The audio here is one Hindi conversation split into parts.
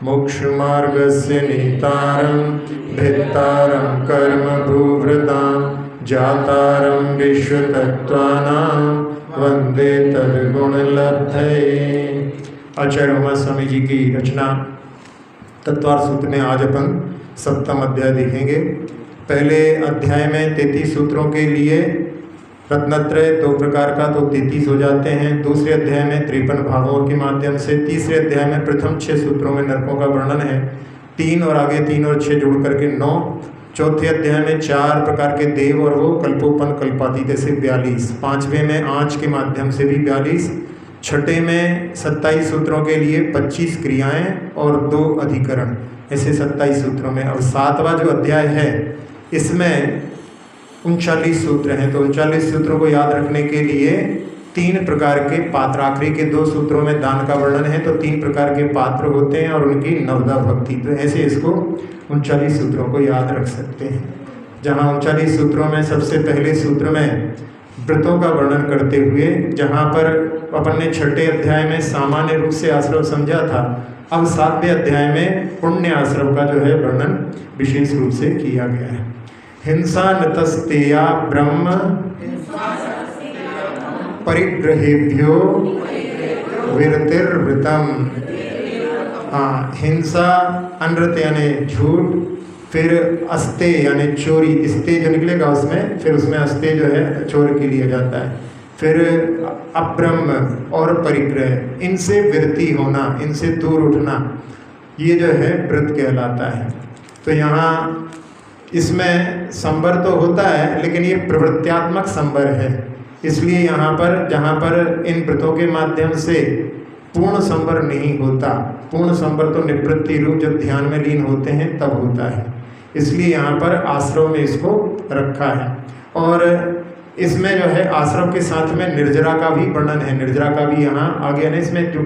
मोक्षमार्गस्य नेतारं भेत्तारं कर्म भूभृतां जातारं विश्वतत्त्वानां वंदे तद्गुणलब्धये। आचार्य उमा स्वामी जी की रचना तत्वार्थ सूत्र में आज अपन 7वां अध्याय देखेंगे। पहले अध्याय में 33 सूत्रों के लिए रत्नत्रय 2 प्रकार का तो 33 हो जाते हैं। दूसरे अध्याय में 53 भावों के माध्यम से, तीसरे अध्याय में प्रथम 6 सूत्रों में नरकों का वर्णन है, 3 और आगे 3 और 6 जोड़ करके 9। चौथे अध्याय में 4 प्रकार के देव और वो कल्पोपन कल्पातीत से 42। 5वें में आँच के माध्यम से भी 42। छठे में 27 सूत्रों के लिए 25 क्रियाएं और 2 अधिकरण, ऐसे 27 सूत्रों में। और 7वां जो अध्याय है इसमें 39 सूत्र हैं। तो 39 सूत्रों को याद रखने के लिए 3 प्रकार के पात्र, आखिरी के 2 सूत्रों में दान का वर्णन है, तो 3 प्रकार के पात्र होते हैं और उनकी नवदा भक्ति। तो ऐसे इसको 39 सूत्रों को याद रख सकते हैं। जहाँ 39 सूत्रों में सबसे पहले सूत्र में व्रतों का वर्णन करते हुए, जहाँ पर अपन ने छठे अध्याय में सामान्य रूप से आश्रम समझा था, अब 7वें अध्याय में पुण्य आश्रम का जो है वर्णन विशेष रूप से किया गया है। हिंसा नतस्तेया ब्रह्म परिग्रहेभ्यो विरतिर्वृतम। हाँ, हिंसा अनृत यानी झूठ, फिर अस्ते यानी चोरी, स्ते जो निकलेगा उसमें, फिर उसमें अस्ते जो है चोर के लिए जाता है। फिर अब्रह्म और परिग्रह, इनसे विरति होना, इनसे दूर उठना, ये जो है व्रत कहलाता है। तो यहाँ इसमें संवर तो होता है लेकिन ये प्रवृत्त्यात्मक संवर है, इसलिए यहाँ पर जहाँ पर इन व्रतों के माध्यम से पूर्ण संवर नहीं होता, पूर्ण संवर तो निवृत्ति रूप जब ध्यान में लीन होते हैं तब होता है, इसलिए यहाँ पर आश्रम में इसको रखा है। और इसमें जो है आश्रम के साथ में निर्जरा का भी वर्णन है। निर्जरा का भी यहाँ आगे है, इसमें जो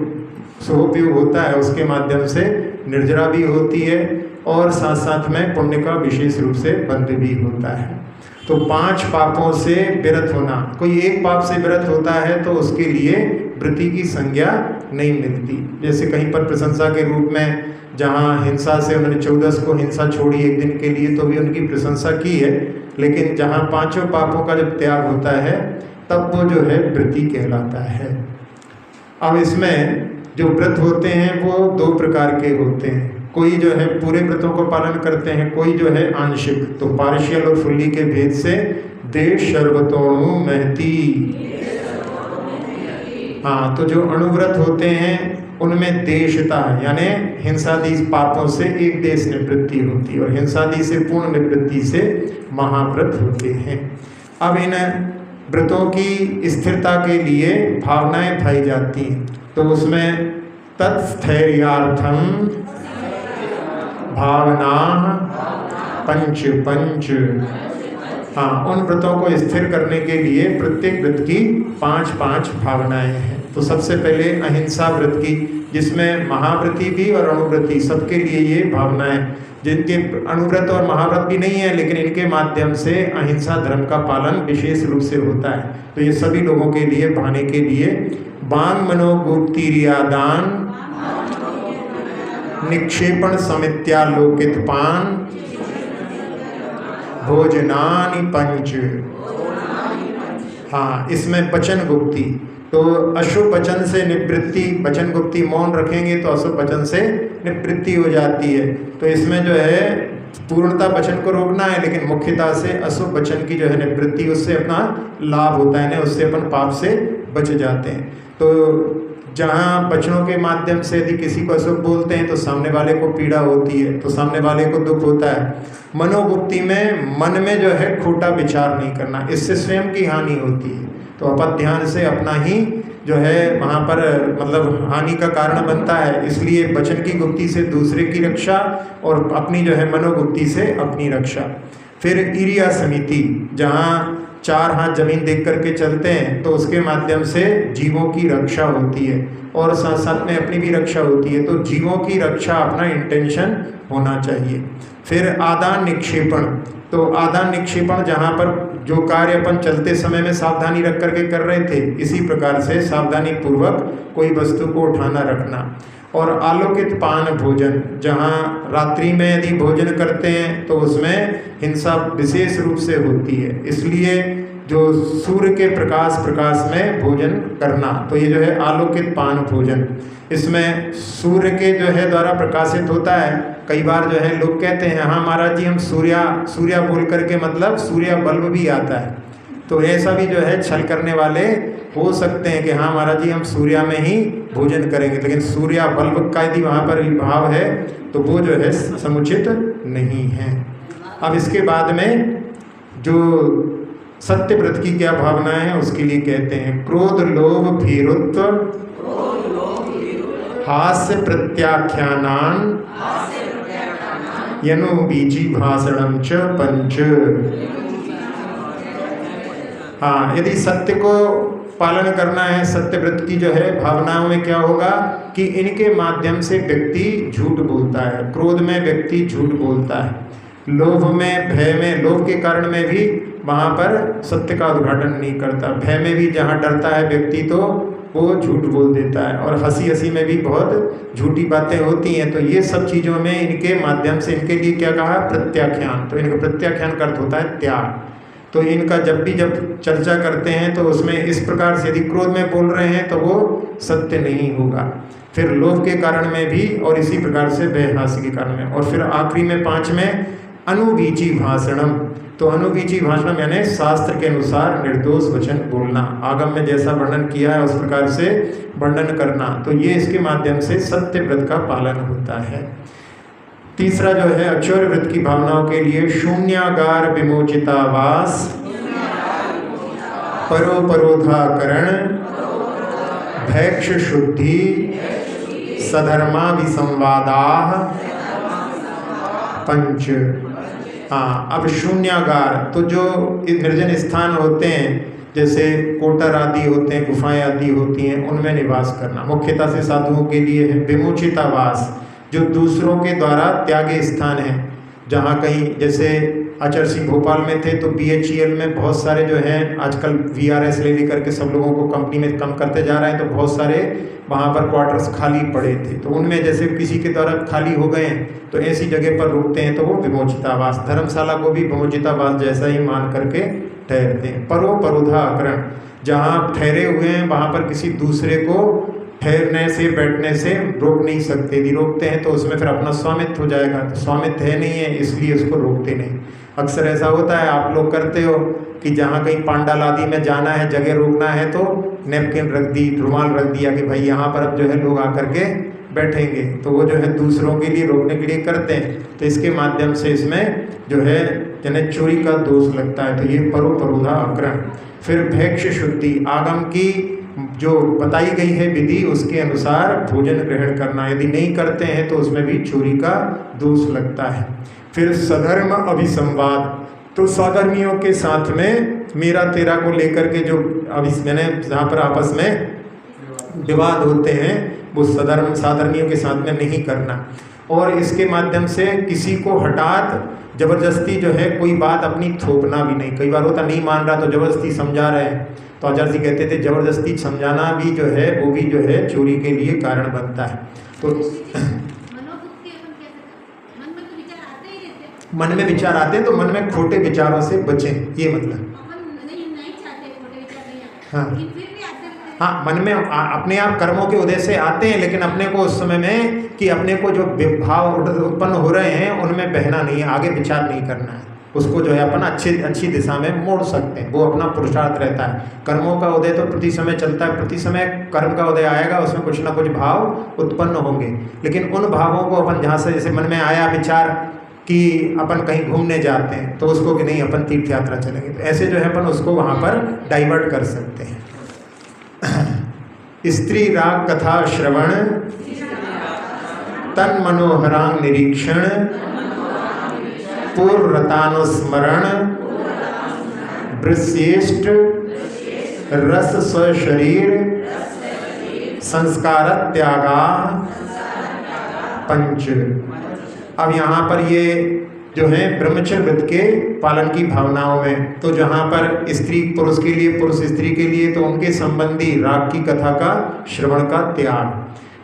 सोपयोग होता है उसके माध्यम से निर्जरा भी होती है और साथ साथ में पुण्य का विशेष रूप से बंध भी होता है। तो 5 पापों से विरत होना, कोई एक पाप से विरत होता है तो उसके लिए वृत्ति की संज्ञा नहीं मिलती। जैसे कहीं पर प्रशंसा के रूप में, जहाँ हिंसा से उन्होंने 14 को हिंसा छोड़ी एक दिन के लिए, तो भी उनकी प्रशंसा की है, लेकिन जहाँ 5 पापों का जब त्याग होता है तब वो जो है वृत्ति कहलाता है। अब इसमें जो व्रत होते हैं वो 2 प्रकार के होते हैं। कोई जो है पूरे व्रतों को पालन करते हैं, कोई जो है आंशिक। तो पार्शियल और फुल्ली के भेद से देश सर्वतोणु महती। हाँ, तो जो अणुव्रत होते हैं उनमें देशता यानी हिंसादि पापों से एक देश निवृत्ति होती है और हिंसादि से पूर्ण निवृत्ति से महाव्रत होते हैं। अब इन व्रतों की स्थिरता के लिए भावनाएं पाई जाती हैं, तो उसमें तत्स्थैर्यार्थम भावना पंच पंच। हाँ, उन व्रतों को स्थिर करने के लिए प्रत्येक व्रत की 5-5 भावनाएं हैं। तो सबसे पहले अहिंसा व्रत की, जिसमें महाव्रती भी और अणुव्रती सबके लिए ये भावनाएं, जिनके अणुव्रत और महाव्रत भी नहीं है लेकिन इनके माध्यम से अहिंसा धर्म का पालन विशेष रूप से होता है। तो ये सभी लोगों के लिए भाने के लिए बांग मनोगुप्तिरियादान निक्षेपण समित्यालोकित पान भोजनानि पंच। हाँ, इसमें वचन गुप्ति, तो अशुभ वचन से निवृत्ति, वचन गुप्ति मौन रखेंगे तो अशुभ वचन से निवृत्ति हो जाती है। तो इसमें जो है पूर्णता वचन को रोकना है लेकिन मुख्यता से अशुभ वचन की जो है निवृत्ति, उससे अपना लाभ होता है, उससे अपन पाप से बच जाते हैं। तो जहाँ वचनों के माध्यम से यदि किसी को अशुभ बोलते हैं तो सामने वाले को पीड़ा होती है, तो सामने वाले को दुख होता है। मनोगुप्ति में मन में जो है खोटा विचार नहीं करना, इससे स्वयं की हानि होती है। तो अपध्यान से अपना ही जो है वहाँ पर मतलब हानि का कारण बनता है, इसलिए वचन की गुप्ति से दूसरे की रक्षा और अपनी जो है मनोगुप्ति से अपनी रक्षा। फिर ईरिया समिति, जहाँ 4 हाथ जमीन देख करके चलते हैं तो उसके माध्यम से जीवों की रक्षा होती है और साथ साथ में अपनी भी रक्षा होती है। तो जीवों की रक्षा अपना इंटेंशन होना चाहिए। फिर आदान निक्षेपण, तो आदान निक्षेपण जहाँ पर जो कार्य अपन चलते समय में सावधानी रख करके कर रहे थे, इसी प्रकार से सावधानी पूर्वक कोई वस्तु को उठाना रखना। और आलोकित पान भोजन, जहाँ रात्रि में यदि भोजन करते हैं तो उसमें हिंसा विशेष रूप से होती है, इसलिए जो सूर्य के प्रकाश में भोजन करना, तो ये जो है आलोकित पान भोजन, इसमें सूर्य के जो है द्वारा प्रकाशित होता है। कई बार जो है लोग कहते हैं हाँ महाराज जी हम सूर्या बोल करके मतलब सूर्य बल्ब भी आता है, तो ऐसा भी जो है छल करने वाले हो सकते हैं कि हाँ महाराज जी हम सूर्या में ही भोजन करेंगे, लेकिन सूर्या बल्ब का यदि वहाँ पर भाव है तो वो जो है समुचित नहीं है। अब इसके बाद में जो सत्य व्रत की क्या भावना है उसके लिए कहते हैं क्रोध लोभ भीरुत्व हास्य प्रत्याख्यानान यनु बीजी भाषणम च पंच। हाँ, यदि सत्य को पालन करना है, सत्य व्रत की जो है भावनाओं में क्या होगा कि इनके माध्यम से व्यक्ति झूठ बोलता है, क्रोध में व्यक्ति झूठ बोलता है, लोभ में भय में, लोभ के कारण में भी वहाँ पर सत्य का उद्घाटन नहीं करता, भय में भी जहाँ डरता है व्यक्ति तो वो झूठ बोल देता है, और हंसी में भी बहुत झूठी बातें होती हैं। तो ये सब चीज़ों में इनके माध्यम से इनके लिए क्या कहा प्रत्याख्यान, तो इनका प्रत्याख्यान का अर्थ होता है त्याग। तो इनका जब चर्चा करते हैं तो उसमें इस प्रकार से यदि क्रोध में बोल रहे हैं तो वो सत्य नहीं होगा, फिर लोभ के कारण में भी और इसी प्रकार से भयहास्य के कारण में, और फिर आखिरी में 5 में अनुवीची भाषणम। तो अनुवीची भाषणम यानी शास्त्र के अनुसार निर्दोष वचन बोलना, आगम में जैसा वर्णन किया है उस प्रकार से वर्णन करना, तो ये इसके माध्यम से सत्य व्रत का पालन होता है। तीसरा जो है अक्षौर्य व्रत की भावनाओं के लिए शून्यागार विमोचितावास, परोपरोधाकरण, भैक्ष शुद्धि, सधर्मा विसंवादाः पंच। हाँ, अब शून्यागार तो जो निर्जन स्थान होते हैं जैसे कोटर आदि होते हैं, गुफाएं आदि होती हैं, उनमें निवास करना मुख्यतः से साधुओं के लिए है। विमोचितावास जो दूसरों के द्वारा त्यागे स्थान है, जहाँ कहीं जैसे आचार्य सिंह भोपाल में थे तो BHEL में बहुत सारे जो हैं आजकल VRS ले लेकर के सब लोगों को कंपनी में कम करते जा रहे हैं, तो बहुत सारे वहाँ पर क्वार्टर्स खाली पड़े थे, तो उनमें जैसे किसी के द्वारा खाली हो गए हैं तो ऐसी जगह पर रुकते हैं तो वो विमोचितावास, धर्मशाला को भी विमोचितावास जैसा ही मान करके ठहरते हैं। परोपरोधाकरण, जहाँ ठहरे हुए हैं वहाँ पर किसी दूसरे को ठहरने से बैठने से रोक नहीं सकते, यदि रोकते हैं तो उसमें फिर अपना स्वामित्व हो जाएगा, तो स्वामित्व है नहीं है इसलिए उसको रोकते नहीं। अक्सर ऐसा होता है, आप लोग करते हो कि जहाँ कहीं पांडाल आदि में जाना है, जगह रोकना है तो नैपकिन रख दी, रुमाल रख दिया कि भाई यहाँ पर अब जो है लोग आकर के बैठेंगे, तो वो जो है दूसरों के लिए रोकने के लिए करते हैं, तो इसके माध्यम से इसमें जो है यानी चोरी का दोष लगता है, तो ये परोपरोधाकरण। फिर भैक्ष शुद्धि, आगम की जो बताई गई है विधि उसके अनुसार भोजन ग्रहण करना, यदि नहीं करते हैं तो उसमें भी चोरी का दोष लगता है। फिर सधर्म अभिसंवाद, तो सधर्मियों के साथ में मेरा तेरा को लेकर के जो मैंने जहाँ पर आपस में विवाद होते हैं वो साधर्मियों के साथ में नहीं करना, और इसके माध्यम से किसी को हठात जबरदस्ती जो है कोई बात अपनी थोपना भी नहीं। कई बार होता नहीं मान रहा तो जबरदस्ती समझा रहे हैं, तो आचार्य जी कहते थे जबरदस्ती समझाना भी जो है वो भी जो है चोरी के लिए कारण बनता है। तो मन में विचार आते हैं तो मन में खोटे विचारों से बचें, ये मतलब। हाँ हाँ, मन में अपने आप कर्मों के उदय से आते हैं, लेकिन अपने को उस समय में कि अपने को जो भाव उत्पन्न हो रहे हैं उनमें बहना नहीं है, आगे विचार नहीं करना है, उसको जो है अपन अच्छी दिशा में मोड़ सकते हैं, वो अपना पुरुषार्थ रहता है। कर्मों का उदय तो प्रति समय चलता है, प्रति समय कर्म का उदय आएगा, उसमें कुछ ना कुछ भाव उत्पन्न होंगे, लेकिन उन भावों को अपन जहाँ से जैसे मन में आया विचार कि अपन कहीं घूमने जाते हैं तो उसको कि नहीं अपन तीर्थ यात्रा चलेंगे, तो ऐसे जो है अपन उसको वहाँ पर डाइवर्ट कर सकते हैं। स्त्री राग कथा श्रवण, तन मनोहरांग निरीक्षण, पूर्व रतानुस्मरण, वृश्येष्ट रस स्वशरीर, संस्कार त्यागा पंच। अब यहाँ पर ये जो है ब्रह्मचर्य व्रत के पालन की भावनाओं में, तो जहाँ पर स्त्री पुरुष के लिए, पुरुष स्त्री के लिए, तो उनके संबंधी राग की कथा का श्रवण का त्याग।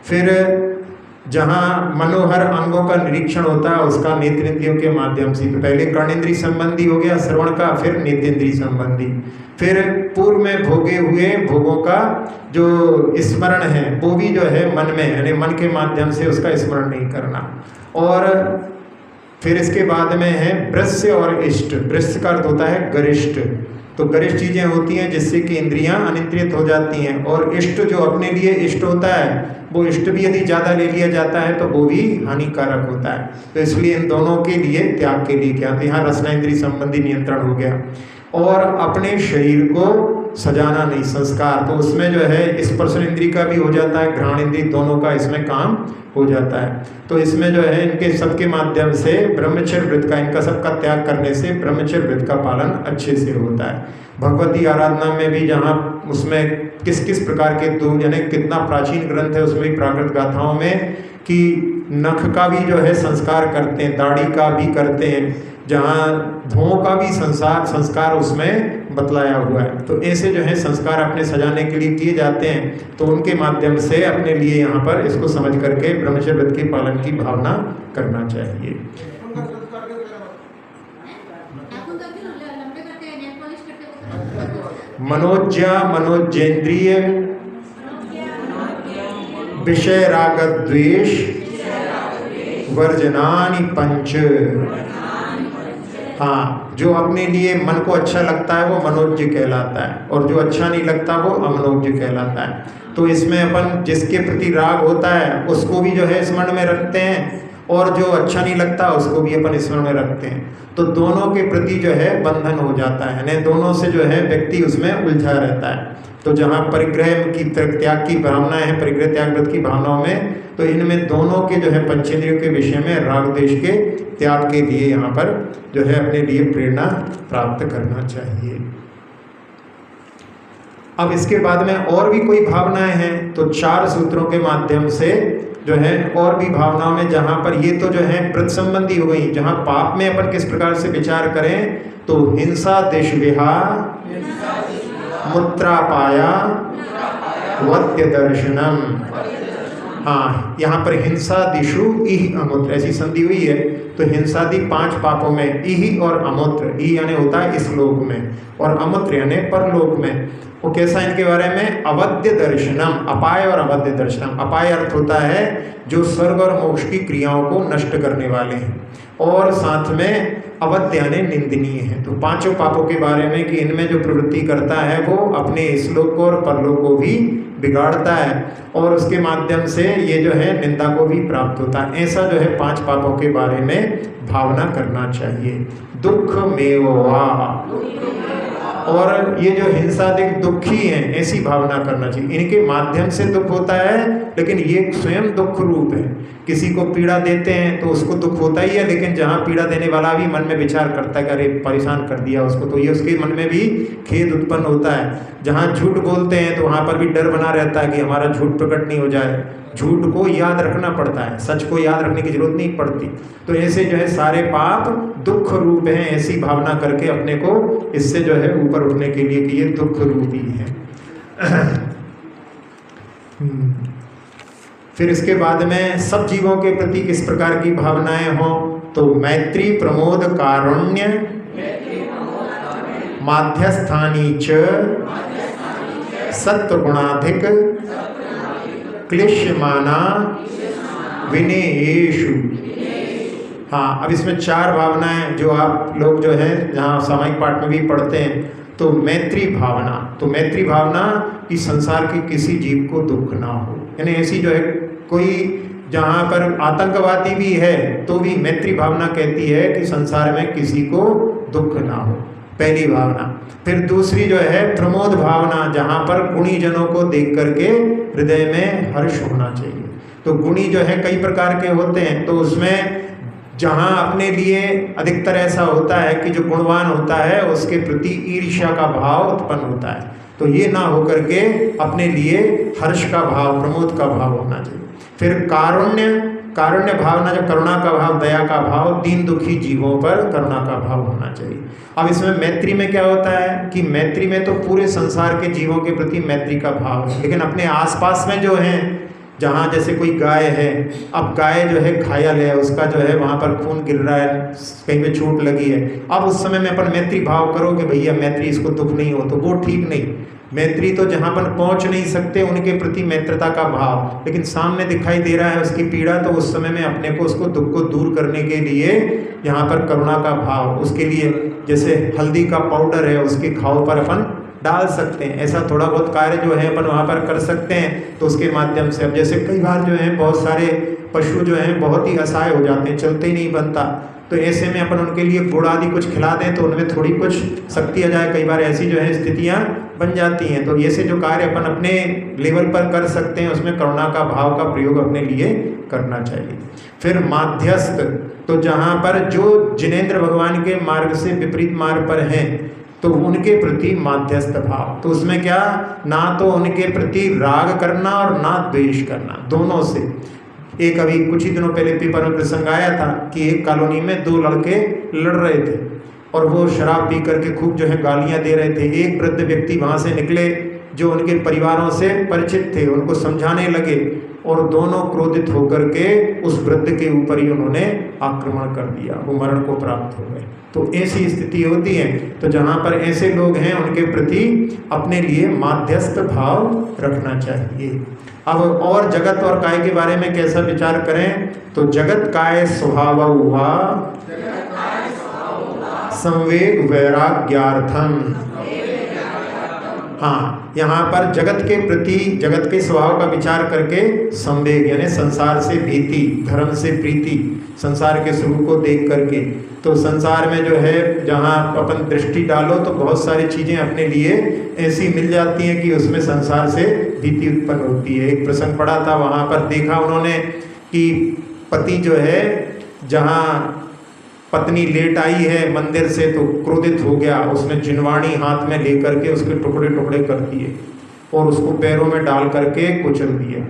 फिर जहाँ मनोहर अंगों का निरीक्षण होता है उसका नेत्रेंद्रियों के माध्यम से। तो पहले कर्णेंद्रिय संबंधी हो गया श्रवण का, फिर नेत्रेंद्रिय संबंधी, फिर पूर्व में भोगे हुए भोगों का जो स्मरण है वो भी जो है मन में, यानी मन के माध्यम से उसका स्मरण नहीं करना। और फिर इसके बाद में है वृश्य और इष्ट। वृश्य का अर्थ होता है गरिष्ठ, तो गरिष्ठ चीज़ें होती हैं जिससे कि इंद्रियां अनियंत्रित हो जाती हैं। और इष्ट जो अपने लिए इष्ट होता है वो इष्ट भी यदि ज़्यादा ले लिया जाता है तो वो भी हानिकारक होता है। तो इसलिए इन दोनों के लिए त्याग के लिए क्या, तो यहाँ रसनेंद्रिय संबंधी नियंत्रण हो गया। और अपने शरीर को सजाना नहीं, संस्कार, तो उसमें जो है स्पर्शन इंद्रिय का भी हो जाता है, घ्राण इंद्रिय, दोनों का इसमें काम हो जाता है। तो इसमें जो है इनके सबके माध्यम से ब्रह्मचर्य व्रत का, इनका सबका त्याग करने से ब्रह्मचर्य व्रत का पालन अच्छे से होता है। भगवती आराधना में भी जहाँ उसमें किस किस प्रकार के दो, यानी कितना प्राचीन ग्रंथ है उसमें भी प्राकृत गाथाओं में कि नख का भी जो है संस्कार करते हैं, दाढ़ी का भी करते हैं, जहाँ भों का भी संस्कार उसमें बतलाया हुआ है। तो ऐसे जो है संस्कार अपने सजाने के लिए किए जाते हैं। तो उनके माध्यम से अपने लिए यहाँ पर इसको समझ करके ब्रह्मचर्य व्रत के पालन की भावना करना चाहिए। मनोज्या मनोजेंद्रिय विषय राग द्वेष वर्जनानि पंच। हाँ, जो अपने लिए मन को अच्छा लगता है वो मनोज्य कहलाता है, और जो अच्छा नहीं लगता वो अमनोज्य कहलाता है। तो इसमें अपन जिसके प्रति राग होता है उसको भी जो है स्मरण में रखते हैं, और जो अच्छा नहीं लगता उसको भी अपन स्मरण में रखते हैं। तो दोनों के प्रति जो है बंधन हो जाता है, यानी दोनों से जो है व्यक्ति उसमें उलझा रहता है। तो जहाँ परिग्रह की त्याग की भावनाएं हैं, परिग्रह त्याग व्रत की भावनाओं में, तो इनमें दोनों के जो है पंचेंद्रियों के विषय में राग देश के त्याग के लिए यहाँ पर जो है अपने लिए प्रेरणा प्राप्त करना चाहिए। अब इसके बाद में और भी कोई भावनाएं हैं, तो 4 सूत्रों के माध्यम से जो है और भी भावनाओं में, जहाँ पर ये तो जो है व्रत संबंधी हो गई, जहाँ पाप में अपन किस प्रकार से विचार करें, तो हिंसा देशविहा मुत्रापाया वत्य दर्शनम। हाँ, यहाँ पर हिंसा दिशु इह अमूत्र ऐसी संधि हुई है। तो हिंसादि 5 पापों में इह और अमूत्र, इह यानी होता है इस लोक में, और अमूत्र यानी परलोक में। वो कैसा, इनके बारे में अवध्य दर्शनम, अपाय और अवध्य दर्शनम। अपाय अर्थ होता है जो स्वर्ग और मोक्ष की क्रियाओं को नष्ट करने वाले हैं, और साथ में अवध्य यानी निंदनीय है। तो 5 पापों के बारे में कि इनमें जो प्रवृत्ति करता है वो अपने इस-लोक को और परलोक को भी बिगाड़ता है, और उसके माध्यम से ये जो है निंदा को भी प्राप्त होता है। ऐसा जो है 5 पापों के बारे में भावना करना चाहिए। दुख मेवा, और ये जो हिंसादिक दुखी हैं ऐसी भावना करना चाहिए। इनके माध्यम से दुख होता है, लेकिन ये स्वयं दुख रूप है। किसी को पीड़ा देते हैं तो उसको दुख होता ही है, लेकिन जहाँ पीड़ा देने वाला भी मन में विचार करता है कि अरे परेशान कर दिया उसको, तो ये उसके मन में भी खेद उत्पन्न होता है। जहाँ झूठ बोलते हैं तो वहाँ पर भी डर बना रहता है कि हमारा झूठ प्रकट नहीं हो जाए। झूठ को याद रखना पड़ता है, सच को याद रखने की जरूरत नहीं पड़ती। तो ऐसे जो है सारे पाप दुख रूप हैं, ऐसी भावना करके अपने को इससे जो है ऊपर उठने के लिए कि ये दुख रूप ही है। फिर इसके बाद में सब जीवों के प्रति किस प्रकार की भावनाएं हों, तो मैत्री प्रमोद कारुण्य माध्यस्थानी च सत्वगुणाधिक क्लिश्यमाना विनेयेषु। हाँ, अब इसमें 4 भावनाएं जो आप लोग जो है जहाँ सामायिक पाठ में भी पढ़ते हैं। तो मैत्री भावना, तो मैत्री भावना कि संसार के किसी जीव को दुख ना हो, यानी ऐसी जो है कोई जहाँ पर आतंकवादी भी है तो भी मैत्री भावना कहती है कि संसार में किसी को दुख ना हो, पहली भावना। फिर दूसरी जो है प्रमोद भावना, जहाँ पर गुणी जनों को देख करके हृदय में हर्ष होना चाहिए। तो गुणी जो है कई प्रकार के होते हैं, तो उसमें जहाँ अपने लिए अधिकतर ऐसा होता है कि जो गुणवान होता है उसके प्रति ईर्ष्या का भाव उत्पन्न होता है। तो ये ना होकर के अपने लिए हर्ष का भाव, प्रमोद का भाव होना चाहिए। फिर कारुण्य, कारुण्य भावना जो करुणा का भाव, दया का भाव, दीन दुखी जीवों पर करुणा का भाव होना चाहिए। अब इसमें मैत्री में क्या होता है कि मैत्री में तो पूरे संसार के जीवों के प्रति मैत्री का भाव है, लेकिन अपने आसपास में जो हैं जहाँ जैसे कोई गाय है, अब गाय जो है घायल है, उसका जो है वहाँ पर खून गिर रहा है, कहीं पे चोट लगी है, अब उस समय में अपन मैत्री भाव करो कि भैया मैत्री, इसको दुख नहीं हो, तो वो ठीक नहीं। मैत्री तो जहाँ पर पहुँच नहीं सकते उनके प्रति मैत्रता का भाव, लेकिन सामने दिखाई दे रहा है उसकी पीड़ा, तो उस समय में अपने को उसको दुख को दूर करने के लिए यहाँ पर करुणा का भाव, उसके लिए जैसे हल्दी का पाउडर है उसके घाव पर अपन डाल सकते हैं, ऐसा थोड़ा बहुत कार्य जो है अपन वहाँ पर कर सकते हैं। तो उसके माध्यम से अब जैसे कई बार जो है बहुत सारे पशु जो हैं बहुत ही असहाय हो जाते हैं, चलते ही नहीं बनता, तो ऐसे में अपन उनके लिए गुड़ आदि कुछ खिला दें तो उनमें थोड़ी कुछ शक्ति आ जाए, कई बार ऐसी जो है स्थितियाँ बन जाती हैं। तो ऐसे जो कार्य अपन अपने लेवल पर कर सकते हैं उसमें करुणा का भाव का प्रयोग अपने लिए करना चाहिए। फिर माध्यस्थ, तो जहाँ पर जो जिनेंद्र भगवान के मार्ग से विपरीत मार्ग पर हैं तो उनके प्रति माध्यस्थ भाव, तो उसमें क्या, ना तो उनके प्रति राग करना और ना द्वेष करना, दोनों से। एक अभी कुछ ही दिनों पहले पेपर में प्रसंग आया था कि एक कॉलोनी में दो लड़के लड़ रहे थे और वो शराब पी करके खूब जो है गालियां दे रहे थे। एक वृद्ध व्यक्ति वहाँ से निकले जो उनके परिवारों से परिचित थे, उनको समझाने लगे और दोनों क्रोधित होकर के उस वृद्ध के ऊपर ही उन्होंने आक्रमण कर दिया, वो मरण को प्राप्त हो गए। तो ऐसी स्थिति होती है, तो जहाँ पर ऐसे लोग हैं उनके प्रति अपने लिए माध्यस्थ भाव रखना चाहिए। अब और जगत और काय के बारे में कैसा विचार करें, तो जगत काय स्वभाव हुआ संवेग वैराग्यार्थम। हाँ, यहाँ पर जगत के प्रति, जगत के स्वभाव का विचार करके संवेग यानी संसार से भीति, धर्म से प्रीति, संसार के स्वरूप को देख करके, तो संसार में जो है जहाँ अपन दृष्टि डालो तो बहुत सारी चीज़ें अपने लिए ऐसी मिल जाती हैं कि उसमें संसार से भीति उत्पन्न होती है। एक प्रसंग पढ़ा था, वहाँ पर देखा उन्होंने कि पति जो है जहाँ पत्नी लेट आई है मंदिर से तो क्रोधित हो गया, उसने जिनवाणी हाथ में लेकर के उसके टुकड़े टुकड़े कर दिए और उसको पैरों में डाल करके कुचल दिया।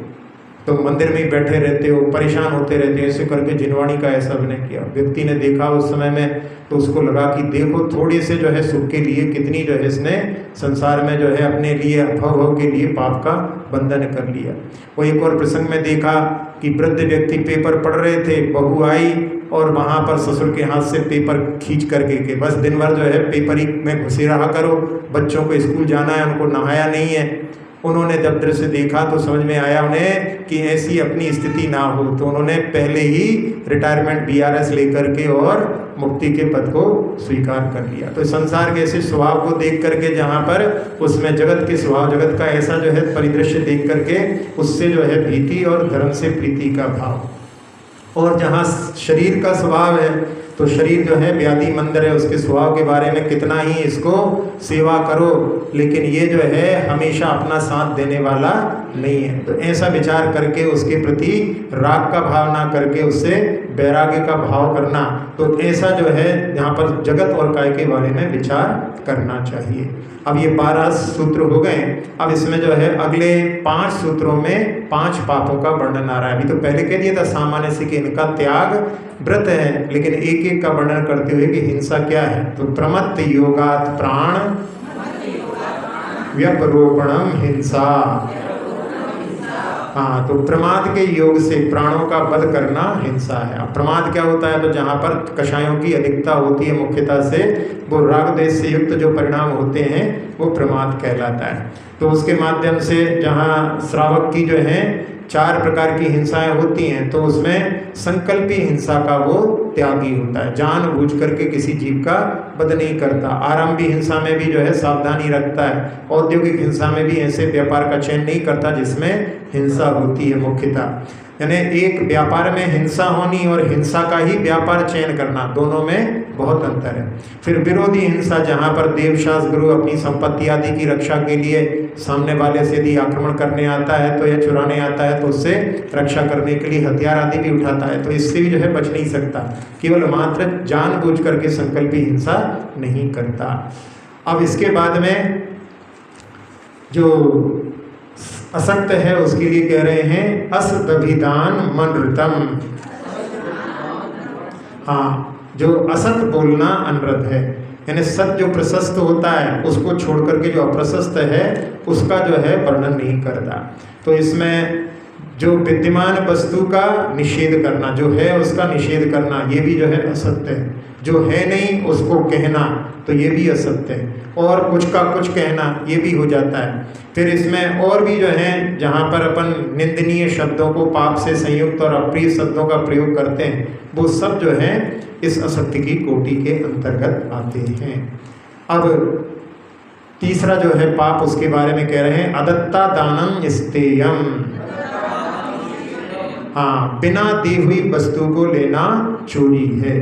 तो मंदिर में ही बैठे रहते हो, परेशान होते रहते हो, ऐसे करके जिनवाणी का ऐसा अभिनय किया। व्यक्ति ने देखा उस समय में तो उसको लगा कि देखो थोड़े से जो है सुख के लिए कितनी जो है इसने संसार में जो है अपने लिए भव के लिए पाप का बंधन कर लिया। वो एक और प्रसंग में देखा कि वृद्ध व्यक्ति पेपर पढ़ रहे थे, बहू आई और वहाँ पर ससुर के हाथ से पेपर खींच करके कि बस दिन भर जो है पेपर ही में घुसे रहा करो, बच्चों को स्कूल जाना है, उनको नहाया नहीं है। उन्होंने जब दृश्य देखा तो समझ में आया उन्हें कि ऐसी अपनी स्थिति ना हो, तो उन्होंने पहले ही रिटायरमेंट BRS लेकर के और मुक्ति के पद को स्वीकार कर लिया। तो संसार के ऐसे स्वभाव को देख करके जहाँ पर उसमें जगत के स्वभाव, जगत का ऐसा जो है परिदृश्य देख करके उससे जो है भीति और धर्म से प्रीति का भाव। और जहाँ शरीर का स्वभाव है तो शरीर जो है व्याधि मंदिर है, उसके स्वभाव के बारे में कितना ही इसको सेवा करो, लेकिन ये जो है हमेशा अपना साथ देने वाला नहीं है। तो ऐसा विचार करके उसके प्रति राग का भाव ना करके उससे वैराग्य का भाव करना, तो ऐसा जो है यहाँ पर जगत और काय के बारे में विचार करना चाहिए। अब ये 12 सूत्र हो गए। अब इसमें जो है अगले 5 सूत्रों में 5 पापों का वर्णन आ रहा है। अभी तो पहले कह दिया था सामान्य से कि इनका त्याग व्रत है, लेकिन एक एक का वर्णन करते हुए कि हिंसा क्या है। तो प्रमत्त योगात् प्राण व्यपरोपणम हिंसा। हाँ, तो प्रमाद के योग से प्राणों का वध करना हिंसा है। अब प्रमाद क्या होता है, तो जहाँ पर कषायों की अधिकता होती है मुख्यतः से, वो राग द्वेष से युक्त जो परिणाम होते हैं वो प्रमाद कहलाता है। तो उसके माध्यम से जहाँ श्रावक की जो है 4 प्रकार की हिंसाएं होती हैं, तो उसमें संकल्पी हिंसा का वो त्यागी होता है, जानबूझ करके किसी जीव का वध नहीं करता। आरंभी हिंसा में भी जो है सावधानी रखता है। औद्योगिक हिंसा में भी ऐसे व्यापार का चयन नहीं करता जिसमें हिंसा होती है मुख्यतः। यानी एक व्यापार में हिंसा होनी और हिंसा का ही व्यापार चयन करना, दोनों में बहुत अंतर है। फिर विरोधी हिंसा, जहाँ पर देवशास गुरु अपनी संपत्ति आदि की रक्षा के लिए सामने वाले से यदि आक्रमण करने आता है तो या चुराने आता है तो उससे रक्षा करने के लिए हथियार आदि भी उठाता है, तो इससे भी जो है बच नहीं सकता। केवल मात्र जानबूझ करके संकल्पी हिंसा नहीं करता। अब इसके बाद में जो असक्त है उसके लिए कह रहे हैं असदभिदान मनृतम। हाँ, जो असत बोलना अनृत है, यानी सत जो प्रशस्त होता है उसको छोड़ करके जो अप्रशस्त है उसका जो है वर्णन नहीं करता। तो इसमें जो विद्यमान वस्तु का निषेध करना, जो है उसका निषेध करना, ये भी जो है असत्य है। जो है नहीं उसको कहना, तो ये भी असत्य है। और कुछ का कुछ कहना, ये भी हो जाता है। फिर इसमें और भी जो है, जहाँ पर अपन निंदनीय शब्दों को पाप से संयुक्त और अप्रिय शब्दों का प्रयोग करते हैं, वो सब जो है इस असत्य की कोटि के अंतर्गत आते हैं। अब तीसरा जो है पाप, उसके बारे में कह रहे हैं अदत्ता दानम स्तेयम। हाँ, बिना दी हुई वस्तु को लेना चोरी है।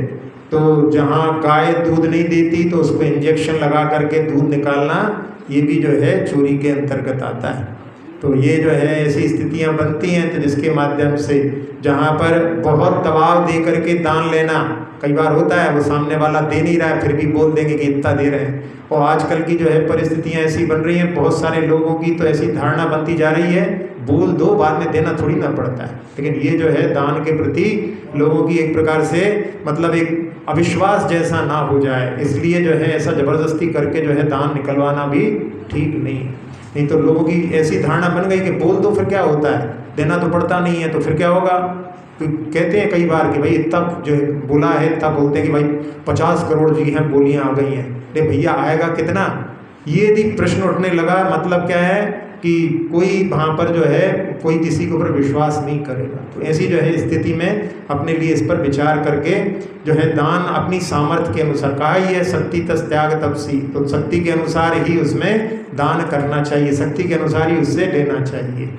तो जहाँ गाय दूध नहीं देती तो उसको इंजेक्शन लगा करके दूध निकालना, ये भी जो है चोरी के अंतर्गत आता है। तो ये जो है ऐसी स्थितियाँ बनती हैं, तो जिसके माध्यम से जहाँ पर बहुत दबाव दे करके दान लेना, कई बार होता है वो सामने वाला दे नहीं रहा है फिर भी बोल देंगे कि इतना दे रहे हैं। और आजकल की जो है परिस्थितियाँ ऐसी बन रही हैं, बहुत सारे लोगों की तो ऐसी धारणा बनती जा रही है, बोल दो बाद में देना थोड़ी ना पड़ता है। लेकिन ये जो है दान के प्रति लोगों की एक प्रकार से मतलब एक अविश्वास जैसा ना हो जाए, इसलिए जो है ऐसा ज़बरदस्ती करके जो है दान निकलवाना भी ठीक नहीं तो लोगों की ऐसी धारणा बन गई कि बोल दो फिर क्या होता है, देना तो पड़ता नहीं है, तो फिर क्या होगा। तो कहते हैं कई बार कि भाई इतना जो है बोला है, इतना बोलते हैं कि भाई 50 करोड़ जी हैं बोलियाँ आ गई हैं, अरे भैया आएगा कितना, ये यदि प्रश्न उठने लगा, मतलब क्या है कि कोई वहाँ पर जो है कोई किसी के ऊपर विश्वास नहीं करेगा। तो ऐसी जो है स्थिति में अपने लिए इस पर विचार करके जो है दान अपनी सामर्थ्य के अनुसार, कहा ही है शक्ति तस त्याग तपसी, तो शक्ति के अनुसार ही उसमें दान करना चाहिए, शक्ति के अनुसार ही उससे लेना चाहिए।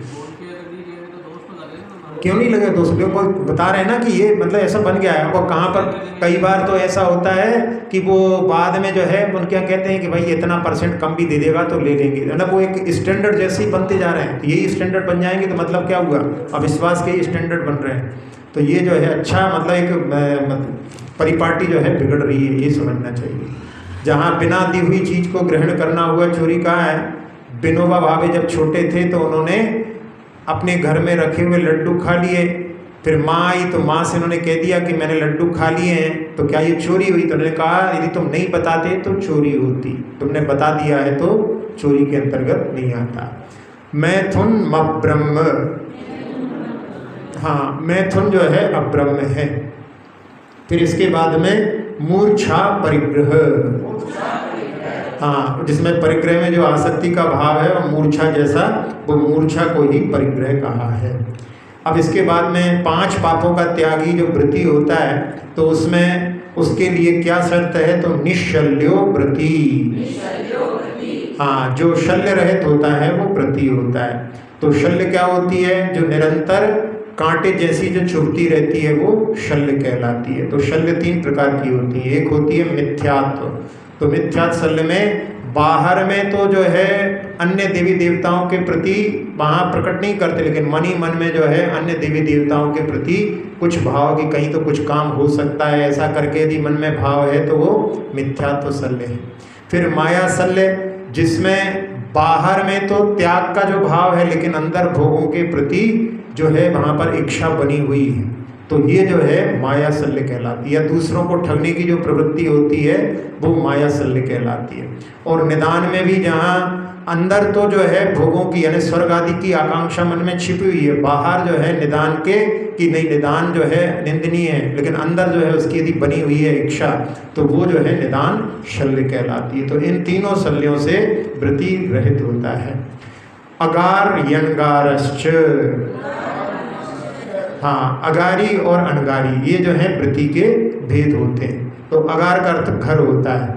क्यों नहीं लगे दोस्त लोग को बता रहे हैं ना कि ये मतलब ऐसा बन गया है। और कहाँ पर कई बार तो ऐसा होता है कि वो बाद में जो है उनके यहाँ कहते हैं कि भाई इतना % कम भी दे देगा तो ले लेंगे, मतलब वो एक स्टैंडर्ड जैसे ही बनते जा रहे हैं। यही स्टैंडर्ड बन जाएंगे तो मतलब क्या हुआ, अविश्वास के ही स्टैंडर्ड बन रहे हैं। तो ये जो है अच्छा मतलब एक परिपाटी जो है बिगड़ रही है, ये समझना चाहिए। जहाँ बिना दी हुई चीज़ को ग्रहण करना हुआ चोरी कहाँ है। विनोबा भावे जब छोटे थे तो उन्होंने अपने घर में रखे हुए लड्डू खा लिए, फिर माँ आई तो माँ से उन्होंने कह दिया कि मैंने लड्डू खा लिए हैं, तो क्या ये चोरी हुई। तो उन्होंने कहा यदि तुम नहीं बताते तो चोरी होती, तुमने बता दिया है तो चोरी के अंतर्गत नहीं आता। मैथुन अब्रह्म, हाँ मैथुन जो है अब्रह्म है। फिर इसके बाद में मूर्छा परिग्रह, हाँ जिसमें परिग्रह में जो आसक्ति का भाव है और मूर्छा जैसा, वो मूर्छा को ही परिग्रह कहा है। अब इसके बाद में 5 पापों का त्यागी जो व्रती होता है, तो उसमें उसके लिए क्या शर्त है, तो निश्शल्यो व्रती। हाँ, जो शल्य रहित होता है वो व्रती होता है। तो शल्य क्या होती है, जो निरंतर कांटे जैसी जो चुभती रहती है वो शल्य कहलाती है। तो शल्य 3 प्रकार की होती है। एक होती है मिथ्यात्व, तो मिथ्यात्व शल्य में बाहर में तो जो है अन्य देवी देवताओं के प्रति वहाँ प्रकट नहीं करते, लेकिन मन ही मन में जो है अन्य देवी देवताओं के प्रति कुछ भाव कि कहीं तो कुछ काम हो सकता है, ऐसा करके यदि मन में भाव है तो वो मिथ्यात्व शल्य है। फिर माया शल्य, जिसमें बाहर में तो त्याग का जो भाव है लेकिन अंदर भोगों के प्रति जो है वहाँ पर इच्छा बनी हुई है, तो ये जो है माया शल्य कहलाती है। दूसरों को ठगने की जो प्रवृत्ति होती है वो माया शल्य कहलाती है। और निदान में भी जहाँ अंदर तो जो है भोगों की यानी स्वर्ग आदि की आकांक्षा मन में छिपी हुई है, बाहर जो है निदान के कि नहीं निदान जो है निंदनीय है, लेकिन अंदर जो है उसकी यदि बनी हुई है इच्छा, तो वो जो है निदान शल्य कहलाती है। तो इन तीनों शल्यों से वृत्ति रहित होता है। अगार यणगारश्च, हाँ अगारी और अनगारी ये जो है वृत्ति के भेद होते हैं। तो अगार का अर्थ घर होता है,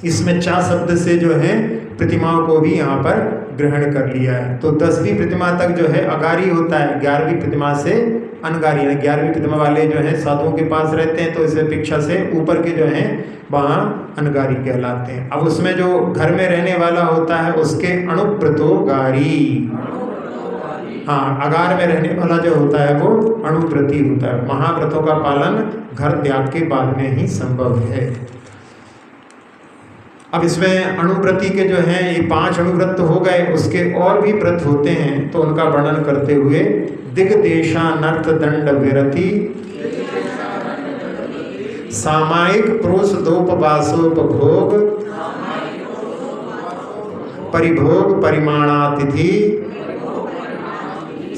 इसमें 4 शब्द से जो है प्रतिमाओं को भी यहाँ पर ग्रहण कर लिया है। तो 10वीं प्रतिमा तक जो है अगारी होता है, 11वीं प्रतिमा से अनगारी है। 11वीं प्रतिमा वाले जो है साधुओं के पास रहते हैं, तो इस अपेक्षा से ऊपर के जो हैं वहाँ अनगारी कहलाते हैं। अब उसमें जो घर में रहने वाला होता है उसके अणुव्रतोगारी, हाँ अगार में रहने वाला जो होता है वो अणुव्रती होता है। महाव्रतों का पालन घर त्याग के बाद में ही संभव है। अब इसमें अणुव्रती के जो हैं ये 5 अणुव्रत हो गए, उसके और भी व्रत होते हैं, तो उनका वर्णन करते हुए दिग्देशानर्थ दंड विरति सामायिक प्रोषदोपवासोपभोग परिभोग परिमाणातिथि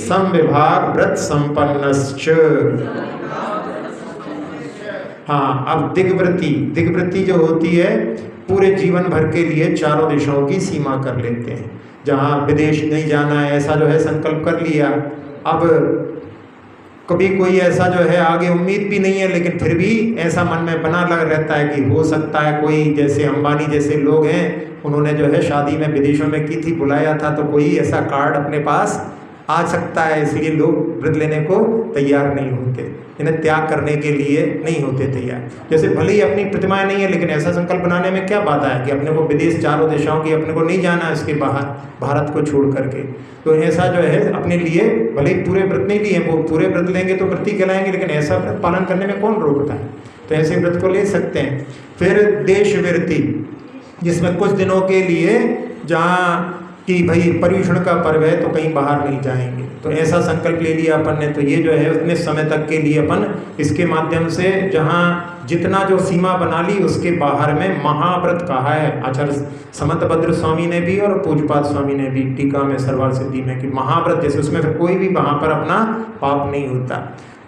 समविभाग व्रत संपन्नश्च। हाँ, अब दिग्व्रती जो होती है पूरे जीवन भर के लिए चारों दिशाओं की सीमा कर लेते हैं। जहाँ विदेश नहीं जाना है ऐसा जो है संकल्प कर लिया। अब कभी कोई ऐसा जो है आगे उम्मीद भी नहीं है, लेकिन फिर भी ऐसा मन में बना लग रहता है कि हो सकता है कोई, जैसे अंबानी जैसे लोग हैं, उन्होंने जो है शादी में विदेशों में की थी, बुलाया था, तो कोई ऐसा कार्ड अपने पास आ सकता है, इसलिए लोग व्रत लेने को तैयार नहीं होते, इन्हें त्याग करने के लिए नहीं होते तैयार। जैसे भले ही अपनी प्रतिमाएं नहीं है, लेकिन ऐसा संकल्प बनाने में क्या बात है कि अपने को विदेश चारों दिशाओं की अपने को नहीं जाना है, उसके बाहर भारत को छोड़ करके। तो ऐसा जो है अपने लिए भले ही पूरे व्रत नहीं लिए, वो पूरे व्रत लेंगे तो व्रती कहलाएंगे, लेकिन ऐसा व्रत पालन करने में कौन रोकता है, तो ऐसे व्रत को ले सकते हैं। फिर देश विरति, जिसमें कुछ दिनों के लिए जहाँ कि भाई पर्यूषण का पर्व है तो कहीं बाहर नहीं जाएंगे, तो ऐसा संकल्प ले लिया अपन ने, तो ये जो है उतने समय तक के लिए अपन इसके माध्यम से जहाँ जितना जो सीमा बना ली उसके बाहर में महाव्रत कहा है आचार्य समंतभद्र स्वामी ने भी और पूज्यपाद स्वामी ने भी टीका में सर्वार्थ सिद्धि में, कि महाव्रत जैसे उसमें फिर कोई भी वहाँ पर अपना पाप नहीं होता।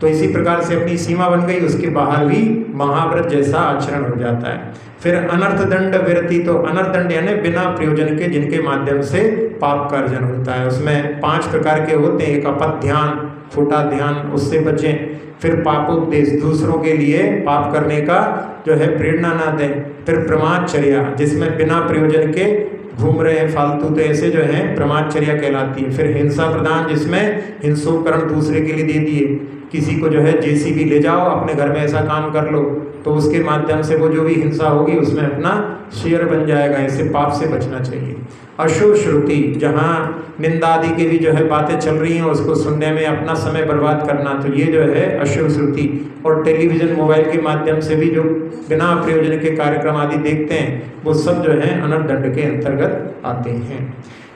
तो इसी प्रकार से अपनी सीमा बन गई, उसके बाहर भी महाव्रत जैसा आचरण हो जाता है। फिर अनर्थ दंड विरति, तो अनर्थ दंड यानी बिना प्रयोजन के जिनके माध्यम से पाप का अर्जन होता है, उसमें 5 प्रकार के होते हैं। एक अपथ ध्यान, खोटा ध्यान, उससे बचें। फिर पापोपदेश, दूसरों के लिए पाप करने का जो है प्रेरणा ना दें। फिर प्रमादचर्या, जिसमें बिना प्रयोजन के घूम रहे हैं फालतू, तो ऐसे जो है प्रमादचर्या कहलाती है। फिर हिंसा प्रदान, जिसमें हिंसोपकरण दूसरे के लिए दे दिए, किसी को जो है जेसीबी ले जाओ अपने घर में ऐसा काम कर लो, तो उसके माध्यम से वो जो भी हिंसा होगी उसमें अपना शेयर बन जाएगा, इससे पाप से बचना चाहिए। अशुभ श्रुति, जहाँ निंदा आदि की भी जो है बातें चल रही हैं उसको सुनने में अपना समय बर्बाद करना, तो ये जो है अशुभ श्रुति। और टेलीविज़न मोबाइल के माध्यम से भी जो बिना प्रयोजन के कार्यक्रम आदि देखते हैं वो सब जो है अनर्थ दंड के अंतर्गत आते हैं।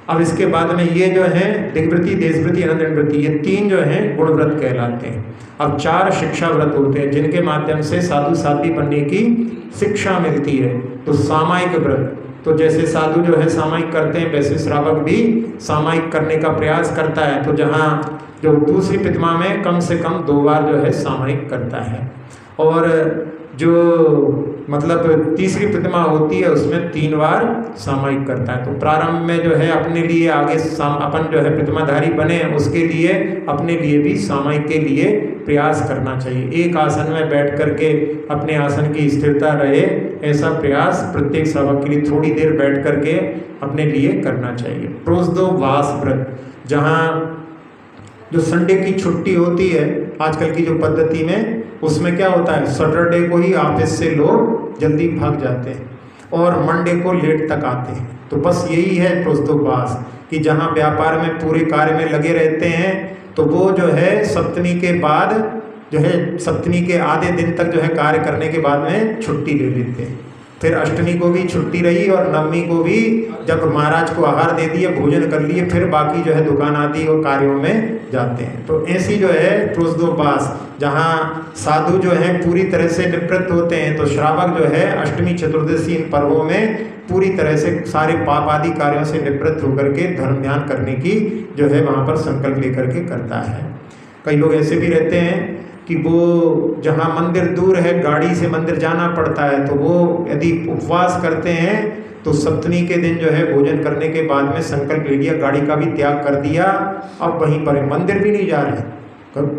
अब इसके बाद में ये जो है दिग्व्रति, देशव्रति, अनंत व्रति, ये 3 जो हैं गुण व्रत कहलाते हैं। अब 4 शिक्षा व्रत होते हैं जिनके माध्यम से साधु साध्वी बनने की शिक्षा मिलती है। तो सामायिक व्रत, तो जैसे साधु जो है सामायिक करते हैं वैसे श्रावक भी सामायिक करने का प्रयास करता है। तो जहाँ जो दूसरी प्रतिमा में कम से कम 2 बार जो है सामायिक करता है, और जो मतलब तीसरी प्रतिमा होती है उसमें 3 बार सामायिक करता है। तो प्रारंभ में जो है अपने लिए आगे अपन जो है प्रतिमाधारी बने, उसके लिए अपने लिए भी सामायिक के लिए प्रयास करना चाहिए। एक आसन में बैठ करके अपने आसन की स्थिरता रहे, ऐसा प्रयास प्रत्येक श्रावक के लिए थोड़ी देर बैठ करके अपने लिए करना चाहिए। प्रोषदोवास व्रत, जहाँ जो संडे की छुट्टी होती है आजकल की जो पद्धति में, उसमें क्या होता है सैटरडे को ही ऑफिस से लोग जल्दी भाग जाते हैं और मंडे को लेट तक आते हैं। तो बस यही है प्रोषदोवास, कि जहाँ व्यापार में पूरे कार्य में लगे रहते हैं तो वो जो है सप्तमी के बाद जो है सप्तमी के आधे दिन तक जो है कार्य करने के बाद में छुट्टी ले लेते हैं। फिर अष्टमी को भी छुट्टी रही और नवमी को भी जब महाराज को आहार दे दिए, भोजन कर लिए, फिर बाकी जो है दुकान आदि और कार्यों में जाते हैं। तो ऐसी जो है प्रोषदोवास, जहाँ साधु जो है पूरी तरह से निवृत्त होते हैं, तो श्रावक जो है अष्टमी चतुर्दशी इन पर्वों में पूरी तरह से सारे पाप आदि कार्यों से निवृत्त होकर के धर्म ध्यान करने की जो है वहाँ पर संकल्प लेकर के करता है। कई लोग ऐसे भी रहते हैं कि वो जहाँ मंदिर दूर है गाड़ी से मंदिर जाना पड़ता है, तो वो यदि उपवास करते हैं तो सप्तमी के दिन जो है भोजन करने के बाद में संकल्प ले लिया, गाड़ी का भी त्याग कर दिया, अब वहीं पर मंदिर भी नहीं जा रहे हैं।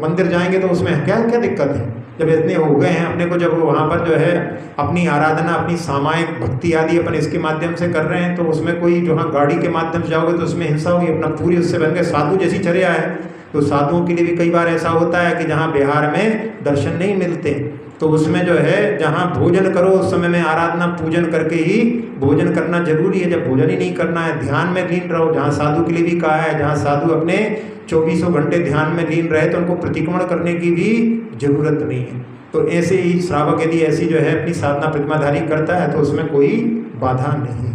मंदिर जाएंगे तो उसमें क्या क्या दिक्कत है, जब इतने हो गए हैं अपने को, जब वहाँ पर जो है अपनी आराधना अपनी सामायिक भक्ति आदि अपन इसके माध्यम से कर रहे हैं, तो उसमें कोई जो हाँ गाड़ी के माध्यम से जाओगे तो उसमें हिंसा होगी, अपना पूरी उससे बन के साधु जैसी चर्या है। तो साधुओं के लिए भी कई बार ऐसा होता है कि जहाँ बिहार में दर्शन नहीं मिलते, तो उसमें जो है जहाँ भोजन करो उस समय में आराधना पूजन करके ही भोजन करना जरूरी है। जब भोजन ही नहीं करना है, ध्यान में लीन रहो, जहाँ साधु के लिए भी कहा है, जहाँ साधु अपने 24 घंटे ध्यान में लीन रहे तो उनको प्रतिक्रमण करने की भी जरूरत नहीं है। तो ऐसे ही श्रावक यदि ऐसी जो है अपनी साधना प्रतिमाधारी करता है तो उसमें कोई बाधा नहीं।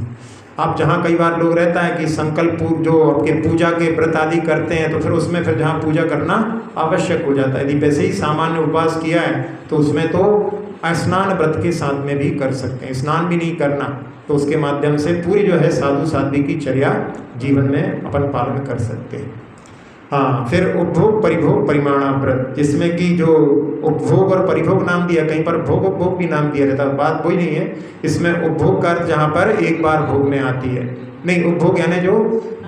आप जहाँ कई बार लोग रहता है कि संकल्प जो आपके पूजा के व्रत आदि करते हैं, तो फिर उसमें फिर जहाँ पूजा करना आवश्यक हो जाता है। यदि वैसे ही सामान्य उपवास किया है तो उसमें तो स्नान व्रत के साथ में भी कर सकते हैं, स्नान भी नहीं करना, तो उसके माध्यम से पूरी जो है साधु साध्वी की चर्या जीवन में अपन पालन कर सकते हैं। हाँ, फिर उपभोग परिभोग परिमाणा व्रत, जिसमें कि जो उपभोग और परिभोग नाम दिया, कहीं पर भोग उपभोग भी नाम दिया रहता है, बात वही नहीं है। इसमें उपभोग का अर्थ जहाँ पर एक बार भोग में आती है, नहीं उपभोग यानी जो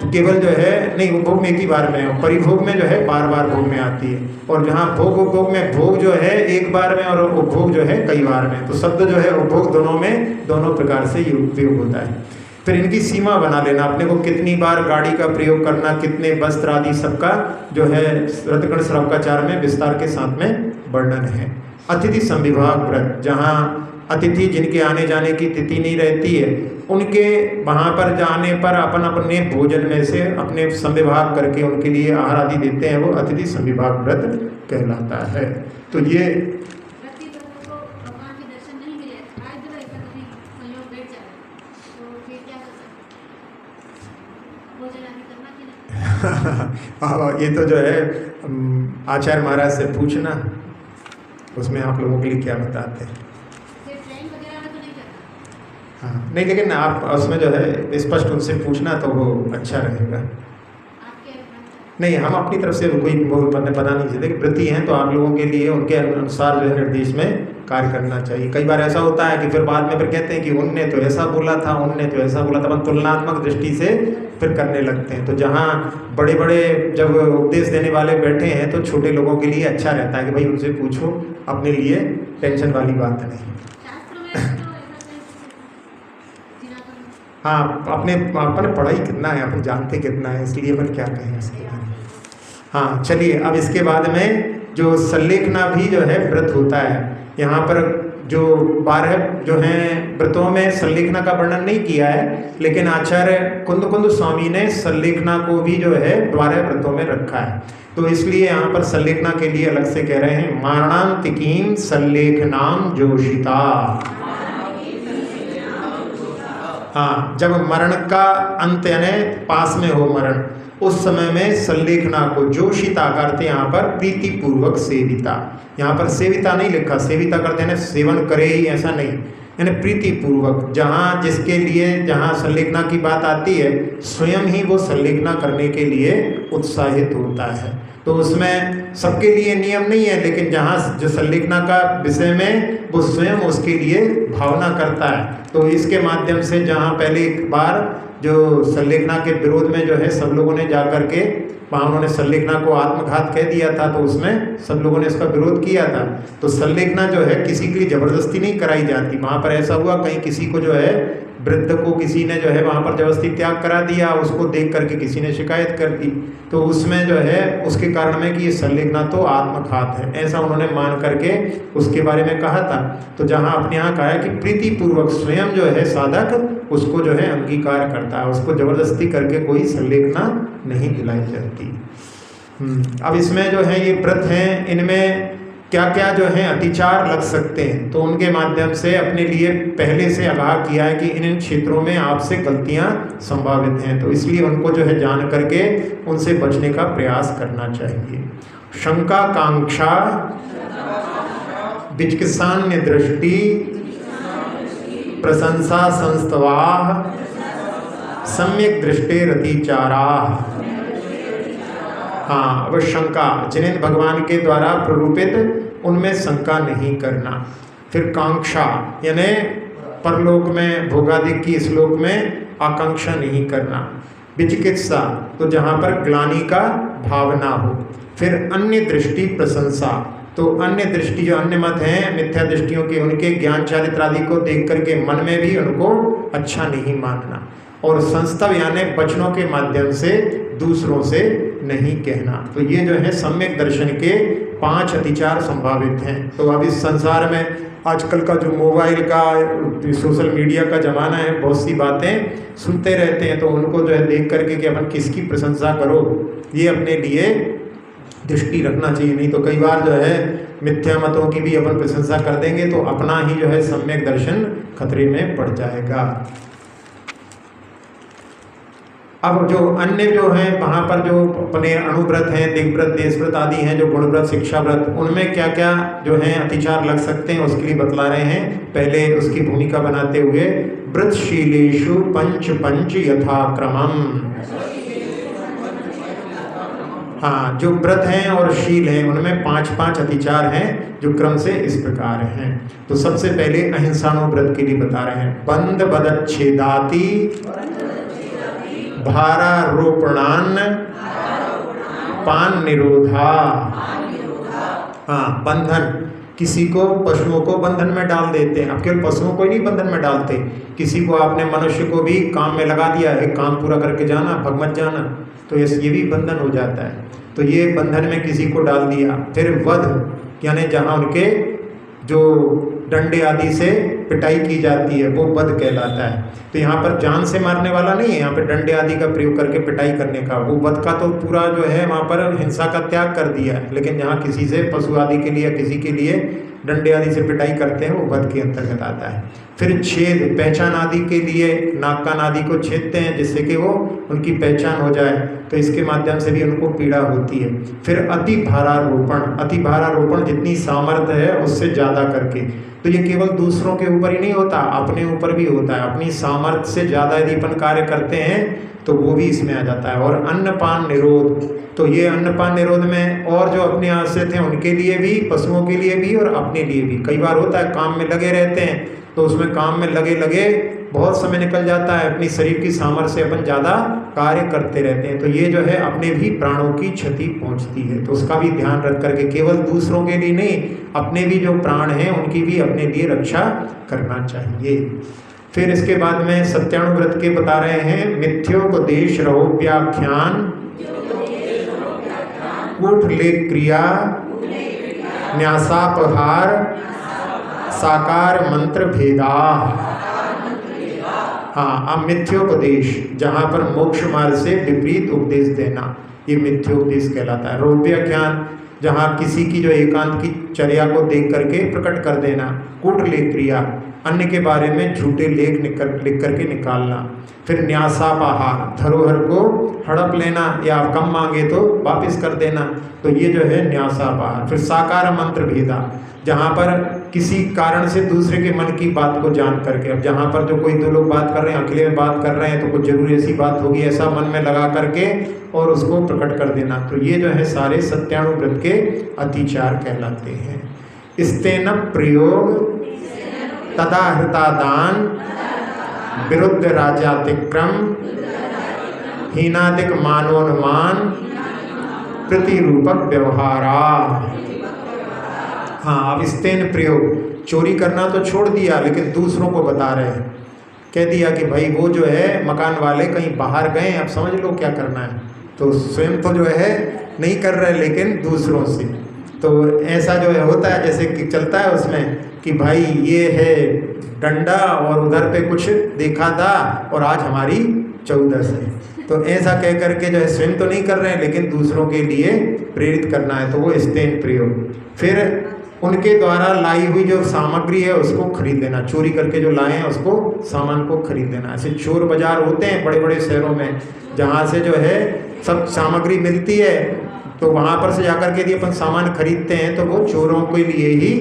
केवल जो है, नहीं उपभोग में एक ही बार में है, परिभोग में जो है बार बार भोग में आती है। और जहाँ भोग उपभोग में भोग जो है एक बार में और उपभोग जो है कई बार में, तो शब्द जो है उपभोग दोनों में दोनों प्रकार से उपयोग होता है। फिर इनकी सीमा बना लेना, अपने को कितनी बार गाड़ी का प्रयोग करना, कितने वस्त्र आदि सबका जो है रतगण श्रवकाचार में विस्तार के साथ में वर्णन है। अतिथि संविभाग व्रत, जहाँ अतिथि जिनके आने जाने की तिथि नहीं रहती है, उनके वहाँ पर जाने पर अपन अपने भोजन में से अपने संविभाग करके उनके लिए आहार आदि देते हैं, वो अतिथि संविभाग व्रत कहलाता है। तो ये ये तो जो है आचार्य महाराज से पूछना, उसमें आप लोगों के लिए क्या बताते हैं। हाँ, नहीं लेकिन आप उसमें जो है स्पष्ट उनसे पूछना तो वो अच्छा रहेगा। नहीं, हम अपनी तरफ से कोई पता नहीं चाहते कि व्रती हैं तो आप लोगों के लिए उनके अनुसार जो है निर्देश में कार्य करना चाहिए। कई बार ऐसा होता है कि फिर बाद में फिर कहते हैं कि उनने तो ऐसा बोला था, उनने तो ऐसा बोला था, अपन तुलनात्मक दृष्टि से फिर करने लगते हैं। तो जहाँ बड़े बड़े जब उपदेश देने वाले बैठे हैं तो छोटे लोगों के लिए अच्छा रहता है कि भाई उनसे पूछो, अपने लिए टेंशन वाली बात नहीं। हाँ, अपने पढ़ाई कितना है, अपन जानते कितना है, इसलिए अपन क्या कहें इसके लिए। हाँ चलिए, अब इसके बाद में जो संलेखना भी जो है व्रत होता है। यहाँ पर जो 12 जो हैं व्रतों में संलेखना का वर्णन नहीं किया है, लेकिन आचार्य कुंद स्वामी ने संलेखना को भी जो है 12 व्रतों में रखा है। तो इसलिए यहाँ पर संलेखना के लिए अलग से कह रहे हैं, मारणांतिकीं संलेखनां जोषिता। हाँ, जब मरण का अंत यानी पास में हो मरण, उस समय में संलेखना को जोशिता करते यहाँ पर प्रीति पूर्वक सेविता। यहाँ पर सेविता नहीं लिखा, सेविता करते हैं सेवन करे ही, ऐसा नहीं, यानी प्रीति पूर्वक, जहाँ जिसके लिए जहाँ संलेखना की बात आती है स्वयं ही वो संलेखना करने के लिए उत्साहित होता है। तो उसमें सबके लिए नियम नहीं है, लेकिन जहाँ जो संलेखना का विषय में वो स्वयं उसके लिए भावना करता है, तो इसके माध्यम से जहाँ पहले एक बार जो संलेखना के विरोध में जो है सब लोगों ने जा कर के वहाँ उन्होंने संलेखना को आत्मघात कह दिया था, तो उसमें सब लोगों ने इसका विरोध किया था। तो संलेखना जो है किसी के लिए जबरदस्ती नहीं कराई जाती। वहाँ पर ऐसा हुआ, कहीं किसी को जो है वृद्ध को किसी ने जो है वहाँ पर जबरदस्ती त्याग करा दिया, उसको देख करके किसी ने शिकायत कर दी, तो उसमें जो है उसके कारण में कि ये संलेखना तो आत्मघात है, ऐसा उन्होंने मान करके उसके बारे में कहा था। तो जहाँ अपने यहाँ कहा है कि प्रीति पूर्वक स्वयं जो है साधक उसको जो है अंगीकार करता है, उसको जबरदस्ती करके कोई संलेखना नहीं दिलाई जाती। अब इसमें जो है ये व्रत हैं, इनमें क्या क्या जो है अतिचार लग सकते हैं, तो उनके माध्यम से अपने लिए पहले से आगाह किया है कि इन क्षेत्रों में आपसे गलतियां संभावित हैं, तो इसलिए उनको जो है जान करके उनसे बचने का प्रयास करना चाहिए। शंका कांक्षा विचिकित्सान्य दृष्टि प्रशंसा संस्तवाह सम्यक दृष्टेरतिचाराः। हाँ, वह शंका जिन्हें भगवान के द्वारा प्ररूपित उनमें शंका नहीं करना। फिर कांक्षा यानी परलोक में भोगादिक की इस लोक में आकांक्षा नहीं करना। विचिकित्सा तो जहाँ पर ग्लानि का भावना हो। फिर अन्य दृष्टि प्रशंसा, तो अन्य दृष्टि जो अन्य मत हैं मिथ्या दृष्टियों के, उनके ज्ञान चारित्र आदि को देख करके मन में भी उनको अच्छा नहीं मानना। और संस्तव यानी वचनों के माध्यम से दूसरों से नहीं कहना। तो ये जो है सम्यक दर्शन के 5 अतिचार संभावित हैं। तो अब इस संसार में आजकल का जो मोबाइल का सोशल मीडिया का ज़माना है, बहुत सी बातें सुनते रहते हैं, तो उनको जो है देख करके कि अपन किसकी प्रशंसा करो, ये अपने लिए दृष्टि रखना चाहिए। नहीं तो कई बार जो है मिथ्या मतों की भी अपन प्रशंसा कर देंगे तो अपना ही जो है सम्यक दर्शन खतरे में पड़ जाएगा। अब जो अन्य जो हैं वहाँ पर जो अपने अणुव्रत हैं, दिग्व्रत, देशव्रत आदि हैं, जो गुणव्रत, शिक्षाव्रत, उनमें क्या क्या जो हैं अतिचार लग सकते हैं उसके लिए बतला रहे हैं। पहले उसकी भूमिका बनाते हुए व्रतशीलेषु पंच पंच यथाक्रमम्। हाँ, जो व्रत हैं और शील हैं उनमें 5-5 अतिचार हैं जो क्रम से इस प्रकार हैं। तो सबसे पहले अहिंसानुव्रत के लिए बता रहे हैं। बंध बदच्छेदाति भारारोपणान पान निरोधा। हाँ, बंधन, किसी को पशुओं को बंधन में डाल देते हैं। अब केवल पशुओं को ही नहीं बंधन में डालते, किसी को आपने मनुष्य को भी काम में लगा दिया है, काम पूरा करके जाना, भग मत जाना, तो ये भी बंधन हो जाता है। तो ये बंधन में किसी को डाल दिया। फिर वध, यानी जहाँ उनके जो डंडे आदि से पिटाई की जाती है वो वध कहलाता है। तो यहाँ पर जान से मारने वाला नहीं है, यहाँ पर डंडे आदि का प्रयोग करके पिटाई करने का, वो वध का तो पूरा जो है वहाँ पर हिंसा का त्याग कर दिया है। लेकिन जहाँ किसी से पशु आदि के लिए, किसी के लिए डंडे आदि से पिटाई करते हैं, वो वध के अंतर्गत आता है। फिर छेद, पहचान आदि के लिए नाक कान आदि को छेदते हैं जिससे कि वो उनकी पहचान हो जाए, तो इसके माध्यम से भी उनको पीड़ा होती है। फिर अति भारारोपण, अति भारारोपण जितनी सामर्थ्य है उससे ज़्यादा करके, तो ये केवल दूसरों के ऊपर ही नहीं होता, अपने ऊपर भी होता है। अपनी सामर्थ्य से ज़्यादा यदि अपन कार्य करते हैं तो वो भी इसमें आ जाता है। और अन्नपान निरोध, तो ये अन्नपान निरोध में और जो अपने आश्रित हैं उनके लिए भी, पशुओं के लिए भी और अपने लिए भी। कई बार होता है काम में लगे रहते हैं, तो उसमें काम में लगे लगे बहुत समय निकल जाता है, अपनी शरीर की सामर्थ्य से अपन ज़्यादा कार्य करते रहते हैं, तो ये जो है अपने भी प्राणों की क्षति पहुंचती है। तो उसका भी ध्यान रख करके केवल दूसरों के लिए नहीं, अपने भी जो प्राण हैं उनकी भी अपने लिए रक्षा करना चाहिए। फिर इसके बाद में सत्यानुव्रत के बता रहे हैं। मिथ्योपदेश रहो व्याख्यान कूटलेख क्रिया न्यासापहार साकार मंत्र भेदा। हाँ, अब मिथ्योपदेश, जहाँ पर मोक्ष मार्ग से विपरीत उपदेश देना, ये मिथ्योपदेश कहलाता है। रोव्याख्यान, जहाँ किसी की जो एकांत की चर्या को देख करके प्रकट कर देना। कूटलेख क्रिया, अन्य के बारे में झूठे लेख लिख करके निकालना। फिर न्यासापहार, धरोहर को हड़प लेना या कम मांगे तो वापस कर देना, तो ये जो है न्यासापहार। फिर साकार मंत्र भेदा, जहाँ पर किसी कारण से दूसरे के मन की बात को जान करके, अब जहाँ पर जो कोई दो लोग बात कर रहे हैं, अकेले में बात कर रहे हैं, तो कुछ जरूरी ऐसी बात होगी ऐसा मन में लगा करके और उसको प्रकट कर देना, तो ये जो है सारे सत्यानुव्रत के अतिचार कहलाते हैं। स्तेन प्रयोग तदा हृतादान विरुद्ध राजातिक्रम हीनादिक मानोन्मान प्रतिरूपक व्यवहारा। हाँ, अब स्तेन प्रयोग, चोरी करना तो छोड़ दिया लेकिन दूसरों को बता रहे हैं, कह दिया कि भाई वो जो है मकान वाले कहीं बाहर गए, अब समझ लो क्या करना है, तो स्वयं तो जो है नहीं कर रहे लेकिन दूसरों से। तो ऐसा जो है होता है, जैसे कि चलता है उसमें कि भाई ये है डंडा और उधर पे कुछ देखा था और आज हमारी 14 है, तो ऐसा कह करके जो है स्वयं तो नहीं कर रहे हैं लेकिन दूसरों के लिए प्रेरित करना है, तो वो स्तेन प्रयोग। फिर उनके द्वारा लाई हुई जो सामग्री है उसको खरीद लेना, चोरी करके जो लाए हैं उसको सामान को खरीद लेना। ऐसे चोर बाजार होते हैं बड़े बड़े शहरों में, जहाँ से जो है सब सामग्री मिलती है, तो वहाँ पर से जाकर के यदि अपन सामान खरीदते हैं तो वो चोरों के लिए ही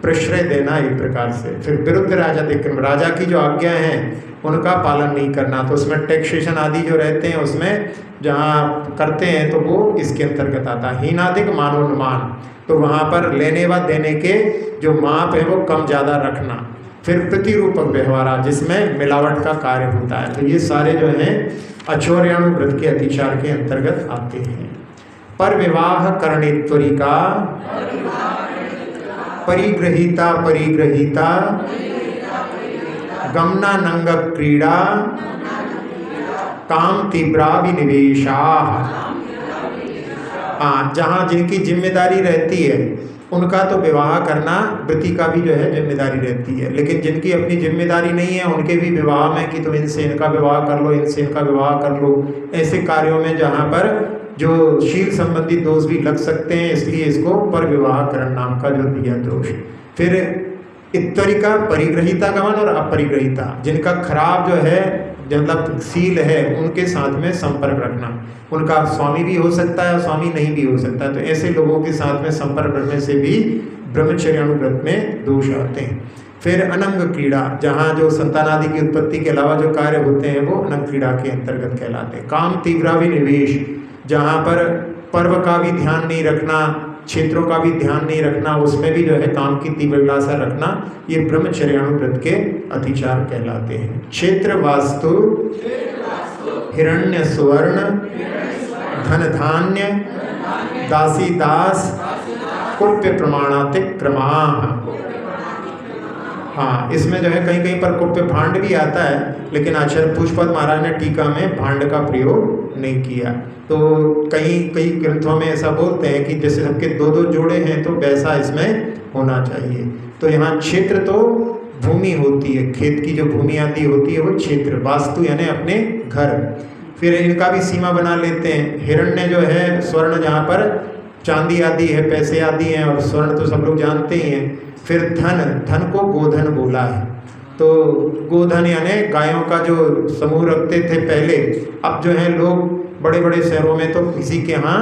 प्रश्रय देना एक प्रकार से। फिर विरुद्ध राजातिक्रम, राजा की जो आज्ञा है उनका पालन नहीं करना, तो उसमें टैक्सेशन आदि जो रहते हैं उसमें जहाँ करते हैं तो वो इसके अंतर्गत आता है। हीनादिक मानोन्मान, तो वहाँ पर लेने व देने के जो माप है वो कम ज़्यादा रखना। फिर प्रतिरूपक व्यवहार, जिसमें मिलावट का कार्य होता है, तो ये सारे जो हैं अचौर्यानुव्रत के अतिचार के अंतर्गत आते हैं। पर विवाह करणेत्वरिका परिग्रहीता परिग्रहीता गमनानंग क्रीड़ा काम तीव्राभिनिवेशा। हाँ, जहाँ जिनकी जिम्मेदारी रहती है उनका तो विवाह करना व्रती का भी जो है जिम्मेदारी रहती है, लेकिन जिनकी अपनी जिम्मेदारी नहीं है उनके भी विवाह में कि तुम इनसे इनका विवाह कर लो, इनसे इनका विवाह कर लो, ऐसे कार्यों में जहाँ पर जो शील संबंधी दोष भी लग सकते हैं, इसलिए इसको पर विवाह करण नाम का जो दिया दोष। फिर इत्तरिका, परिग्रहिता गमन और अपरिग्रहिता, जिनका खराब जो है मतलब शील है उनके साथ में संपर्क रखना, उनका स्वामी भी हो सकता है और स्वामी नहीं भी हो सकता है, तो ऐसे लोगों के साथ में संपर्क रखने से भी ब्रह्मचर्यानुव्रत में दोष आते हैं। फिर अनंग क्रीड़ा, जहाँ जो संतान आदि की उत्पत्ति के अलावा जो कार्य होते हैं वो अनंग क्रीड़ा के अंतर्गत कहलाते हैं। काम तीव्राभिनिवेश, जहाँ पर पर्व का भी ध्यान नहीं रखना, क्षेत्रों का भी ध्यान नहीं रखना, उसमें भी जो है काम की तीव्रता रखना, ये ब्रह्मचर्यानुव्रत के अतिचार कहलाते हैं। क्षेत्र वास्तु, हिरण्य सुवर्ण, धन धान्य, दासी दास, कुप्य प्रमाणातिक्रमा। हाँ, इसमें जो है कहीं कहीं पर कुप्य भांड भी आता है, लेकिन आचार्य पुष्पद महाराज ने टीका में भांड का प्रयोग नहीं किया। तो कई ग्रंथों में ऐसा बोलते हैं कि जैसे सबके दो दो जोड़े हैं तो वैसा इसमें होना चाहिए। तो यहाँ क्षेत्र तो भूमि होती है, खेत की जो भूमि आदि होती है वो क्षेत्र, वास्तु यानी अपने घर। फिर इनका भी सीमा बना लेते हैं। हिरण्य जो है स्वर्ण, जहाँ पर चांदी आदि है, पैसे आदि हैं, और स्वर्ण तो सब लोग जानते ही हैं। फिर धन को गोधन बोला है। तो गोधन यानी गायों का जो समूह रखते थे पहले, अब जो है लोग बड़े बड़े शहरों में तो किसी के यहाँ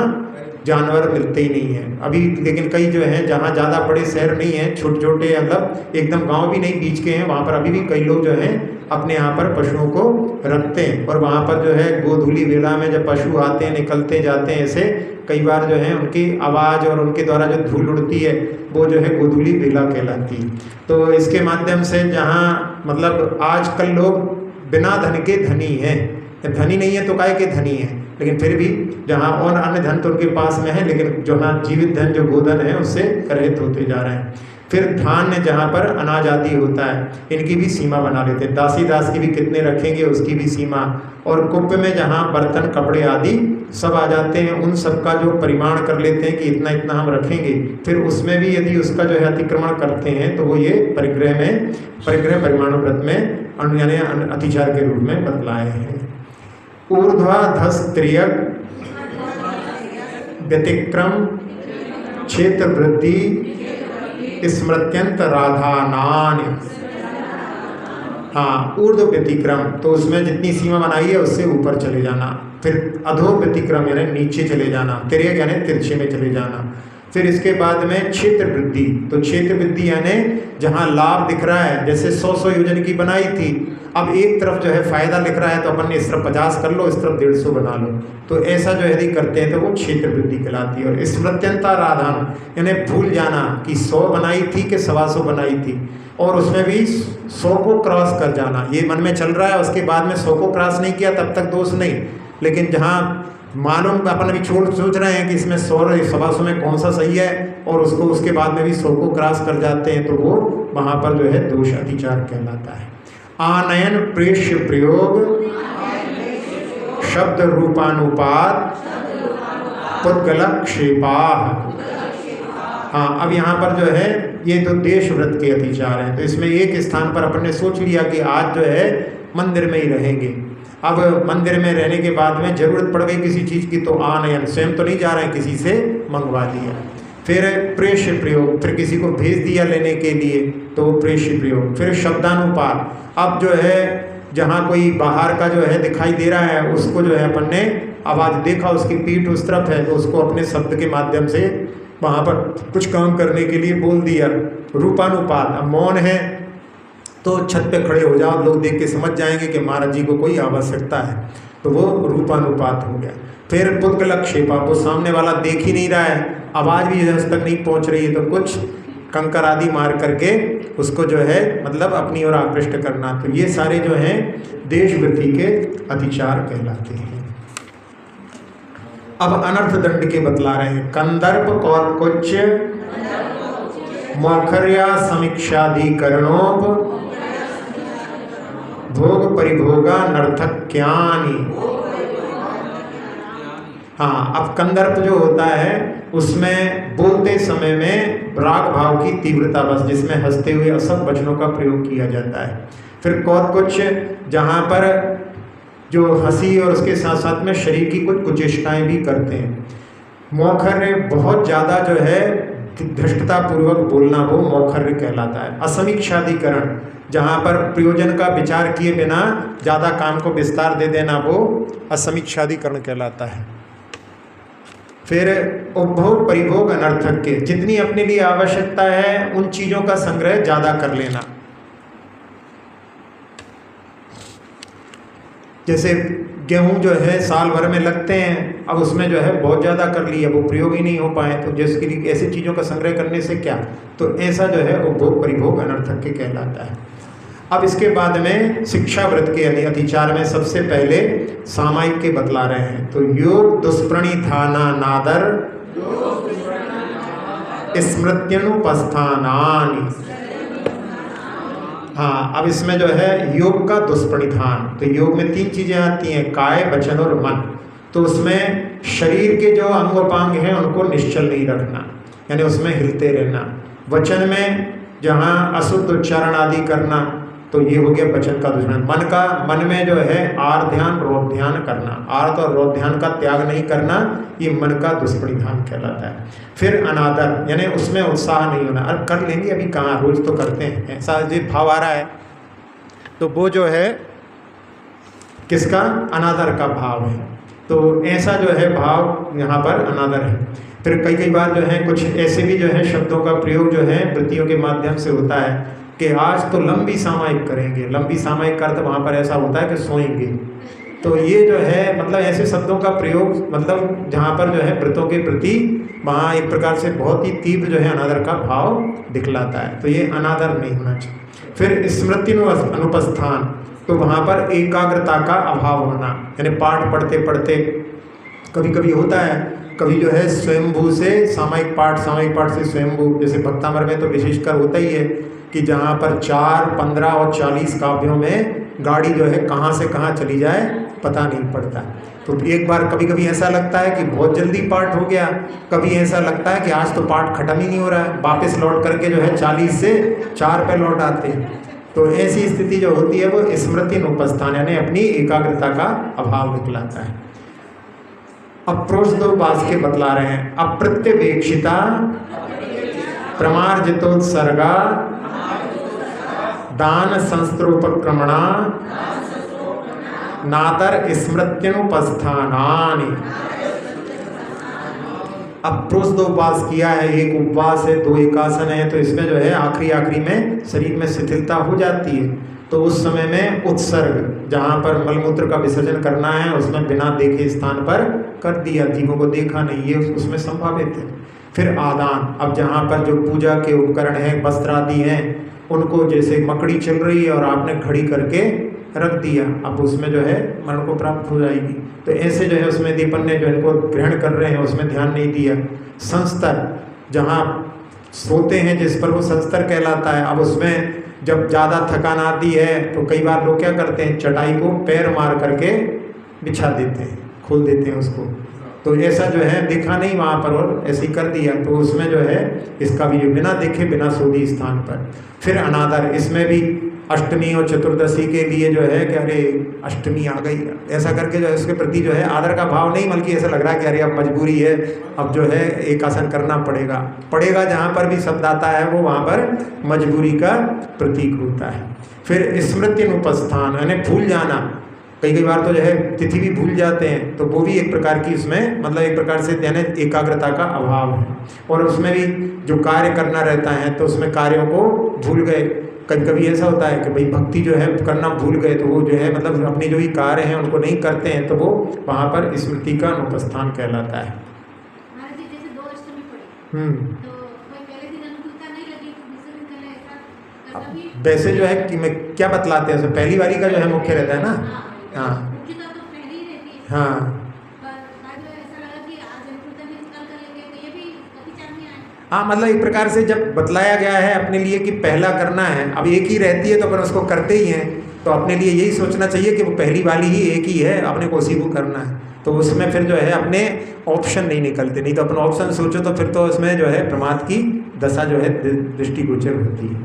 जानवर मिलते ही नहीं हैं अभी, लेकिन कई जो हैं जहाँ ज़्यादा बड़े शहर नहीं हैं, छोटे छोटे मतलब एकदम गांव भी नहीं बीच के हैं, वहाँ पर अभी भी कई लोग जो हैं अपने यहाँ पर पशुओं को रखते हैं। और वहाँ पर जो है गोधूली वेला में जब पशु आते हैं निकलते जाते हैं, ऐसे कई बार जो है उनकी आवाज़ और उनके द्वारा जो धूल उड़ती है वो जो है गोधूली वेला कहलाती है। तो इसके माध्यम से जहाँ मतलब आजकल लोग बिना धन के धनी हैं, धनी नहीं है तो काहे के धनी है, लेकिन फिर भी जहाँ और अन्य धन तो उनके पास में है, लेकिन जो हाँ जीवित धन जो गोधन है उससे रहित होते जा रहे हैं। फिर धान्य जहाँ पर अनाज आदि होता है, इनकी भी सीमा बना लेते हैं। दासी दास की भी कितने रखेंगे उसकी भी सीमा। और कुप्य में जहाँ बर्तन कपड़े आदि सब आ जाते हैं, उन सब का जो परिमाण कर लेते हैं कि इतना इतना हम रखेंगे। फिर उसमें भी यदि उसका जो है अतिक्रमण करते हैं तो वो ये परिग्रह परिमाणुव्रत में यानी अतिचार के रूप में बतलाए हैं। ऊर्ध्वाधस्त्रियक व्यतिक्रम क्षेत्र वृद्धि स्मृत्यंत राधानान। हाँ, ऊर्ध्व व्यतिक्रम तो उसमें जितनी सीमा बनाई है उससे ऊपर चले जाना। फिर अधो व्यतिक्रम यानी नीचे चले जाना, तिर्यक यानी तिरछे में चले जाना। फिर इसके बाद में क्षेत्र वृद्धि, तो क्षेत्र वृद्धि यानी जहाँ लाभ दिख रहा है, जैसे 100 योजन की बनाई थी, अब एक तरफ जो है फायदा लिख रहा है तो अपन ने इस तरफ 50 कर लो, इस तरफ 150 बना लो। तो ऐसा जो यदि करते हैं तो वो क्षेत्र वृद्धि कहलाती है। और स्मृत्यंता राधान यानी भूल जाना कि 100 बनाई थी कि 125 बनाई थी, और उसमें भी 100 को क्रॉस कर जाना। ये मन में चल रहा है, उसके बाद में 100 को क्रॉस नहीं किया तब तक दोष नहीं, लेकिन जहाँ मालूम अपन अभी सोच रहे हैं कि इसमें 100 125 में कौन सा सही है, और उसको उसके बाद में भी 100 को क्रॉस कर जाते हैं तो वो वहाँ पर जो है दोष अतिचार कहलाता है। आनयन प्रेष्य प्रयोग शब्द रूपानुपात पुद्गलक्षेपा। हाँ, अब यहाँ पर जो है ये तो देश व्रत के अतिचार हैं, तो इसमें एक स्थान पर अपन ने सोच लिया कि आज जो है मंदिर में ही रहेंगे। अब मंदिर में रहने के बाद में जरूरत पड़ गई किसी चीज़ की तो आनयन, स्वयं तो नहीं जा रहे हैं, किसी से मंगवा लिया। फिर प्रेष्य प्रयोग, फिर किसी को भेज दिया लेने के लिए तो प्रेष्य प्रयोग। फिर शब्दानुपात, अब जो है जहाँ कोई बाहर का जो है दिखाई दे रहा है उसको जो है अपन ने आवाज़ देखा, उसकी पीठ उस तरफ है तो उसको अपने शब्द के माध्यम से वहाँ पर कुछ काम करने के लिए बोल दिया। रूपानुपात, अब मौन है तो छत पे खड़े हो जाओ, लोग देख के समझ जाएंगे कि महाराज जी को कोई आवश्यकता है, तो वो रूपानुपात हो गया। फिर पुद्गलक्षेपा, वो सामने वाला देख ही नहीं रहा है, आवाज़ भी उस तक नहीं पहुंच रही है, तो कुछ कंकर आदि मार करके उसको जो है मतलब अपनी ओर आकृष्ट करना। तो ये सारे जो हैं देशवृत्ति के अतिचार कहलाते हैं। अब अनर्थ दंड के बतला रहे हैं। कंदर्प कौत्कुच्च मौखर्या समीक्षाधिकरणोप भोग परिभोगा नर्थक्यानि। हाँ, अब कंदर्प जो होता है उसमें बोलते समय में राग भाव की तीव्रता बस, जिसमें हंसते हुए असत वचनों का प्रयोग किया जाता है। फिर कौत्कुच्च, जहाँ पर जो हंसी और उसके साथ साथ में शरीर की कुछ कुचेष्टाएं भी करते हैं। मौखर्य, बहुत ज़्यादा जो है धृष्टता पूर्वक बोलना, वो मौखर्य कहलाता है। असमीक्षाधिकरण, जहाँ पर प्रयोजन का विचार किए बिना ज़्यादा काम को विस्तार दे देना, वो असमीक्षाधिकरण कहलाता है। फिर उपभोग परिभोग अनर्थक के, जितनी अपने लिए आवश्यकता है उन चीज़ों का संग्रह ज़्यादा कर लेना। जैसे गेहूँ जो है साल भर में लगते हैं, अब उसमें जो है बहुत ज़्यादा कर लिया, वो प्रयोग ही नहीं हो पाए, तो जिसके लिए ऐसी चीज़ों का संग्रह करने से क्या, तो ऐसा जो है उपभोग परिभोग अनर्थक के कहलाता है। अब इसके बाद में शिक्षा व्रत के अतिचार में सबसे पहले सामायिक के बतला रहे हैं। तो योग दुष्प्रणिधाना नादर स्मृत्यनुपस्थानानि। हाँ, अब इसमें जो है योग का दुष्प्रणिधान, तो योग में 3 चीज़ें आती हैं, काय वचन और मन। तो उसमें शरीर के जो अंगोपांग हैं उनको निश्चल नहीं रखना, यानी उसमें हिलते रहना। वचन में जहाँ अशुद्ध उच्चारण आदि करना, तो ये हो गया वचन का दुष्प्रणिधान। मन में जो है आर ध्यान रोध ध्यान करना, आर्त और रोध ध्यान का त्याग नहीं करना, ये मन का दुष्प्रणिधान कहलाता है। फिर अनादर, यानी उसमें उत्साह नहीं होना, अब कर लेंगे, अभी कहाँ, रोज तो करते हैं, ऐसा जो भाव आ रहा है, तो वो जो है किसका, अनादर का भाव है। तो ऐसा जो है भाव यहाँ पर अनादर है। फिर कई बार जो है कुछ ऐसे भी जो है शब्दों का प्रयोग जो है वृत्तियों के माध्यम से होता है कि आज तो लंबी सामायिक करेंगे। लंबी सामायिक का अर्थ वहाँ पर ऐसा होता है कि सोएंगे। तो ये जो है मतलब ऐसे शब्दों का प्रयोग, मतलब जहाँ पर जो है व्रतों के प्रति वहाँ एक प्रकार से बहुत ही तीव्र जो है अनादर का भाव दिखलाता है, तो ये अनादर नहीं होना चाहिए। फिर स्मृति अनुपस्थान, तो वहाँ पर एकाग्रता का अभाव होना, यानी पाठ पढ़ते पढ़ते कभी कभी होता है, कभी जो है स्वयंभू से सामायिक पाठ से स्वयंभू, जैसे भक्तामर में तो विशेषकर होता ही है कि जहाँ पर 4, 15 और 40 काव्यों में गाड़ी जो है कहाँ से कहाँ चली जाए पता नहीं पड़ता। तो एक बार कभी कभी ऐसा लगता है कि बहुत जल्दी पाठ हो गया, कभी ऐसा लगता है कि आज तो पाठ खत्म ही नहीं हो रहा है, वापस लौट करके जो है 40 से 4 पे लौट आते हैं। तो ऐसी स्थिति जो होती है वो स्मृति अनुपस्थान, यानी अपनी एकाग्रता का अभाव दिखलाता है। अब प्रोषदोपास के बतला रहे हैं, अप्रत्यवेक्षिता प्रमार्जितोत्सर्गा दान संस्त्रोपक्रमणा नातर स्मृत्यनुपस्थानानि। अब प्रोषदोपास किया है, एक उपवास है, 2 एकासन है, तो इसमें जो है आखिरी में शरीर में शिथिलता हो जाती है, तो उस समय में उत्सर्ग, जहाँ पर मलमूत्र का विसर्जन करना है उसमें बिना देखे स्थान पर कर दिया, जीवों को देखा नहीं, ये उसमें संभावित है। फिर आदान, अब जहाँ पर जो पूजा के उपकरण हैं, वस्त्र आदि हैं, उनको जैसे मकड़ी चल रही है और आपने खड़ी करके रख दिया, अब उसमें जो है मन को प्राप्त हो जाएगी, तो ऐसे जो है उसमें दीपन ने जो इनको ग्रहण कर रहे हैं उसमें ध्यान नहीं दिया। संस्तर, जहाँ सोते हैं जिस पर वो संस्तर कहलाता है, अब उसमें जब ज़्यादा थकान आती है तो कई बार लोग क्या करते हैं, चटाई को पैर मार करके बिछा देते हैं, खोल देते हैं उसको, तो ऐसा जो है देखा नहीं वहाँ पर और ऐसे ही कर दिया, तो उसमें जो है इसका भी बिना देखे बिना सोधी स्थान पर। फिर अनादर, इसमें भी अष्टमी और चतुर्दशी के लिए जो है कि अरे अष्टमी आ गई, ऐसा करके जो है उसके प्रति जो है आदर का भाव नहीं, बल्कि ऐसा लग रहा है कि अरे अब मजबूरी है, अब जो है एक आसन करना पड़ेगा। जहाँ पर भी शब्द आता है वो वहाँ पर मजबूरी का प्रतीक होता है। फिर स्मृति अनुपस्थान, यानी भूल जाना, कई बार तो जो है तिथि भी भूल जाते हैं, तो वो भी एक प्रकार की इसमें मतलब एक प्रकार से यानी एकाग्रता का अभाव है। और उसमें भी जो कार्य करना रहता है तो उसमें कार्यों को भूल गए, कभी ऐसा होता है कि भाई भक्ति जो है करना भूल गए, तो वो जो है मतलब अपने जो भी कार्य हैं उनको नहीं करते हैं, तो वो वहाँ पर स्मृति का अनुपस्थान कहलाता है। वैसे जो है कि मैं क्या बतलाते हैं, पहली वाली का जो है मुख्य रहता है ना। हाँ, मतलब एक प्रकार से जब बतलाया गया है अपने लिए कि पहला करना है, अब एक ही रहती है तो अपन उसको करते ही हैं, तो अपने लिए यही सोचना चाहिए कि वो पहली वाली ही एक ही है, अपने को उसी को करना है, तो उसमें फिर जो है अपने ऑप्शन नहीं निकलते, नहीं तो अपन ऑप्शन सोचो तो फिर तो उसमें जो है प्रमाद की दशा जो है दृष्टिगोचर होती है।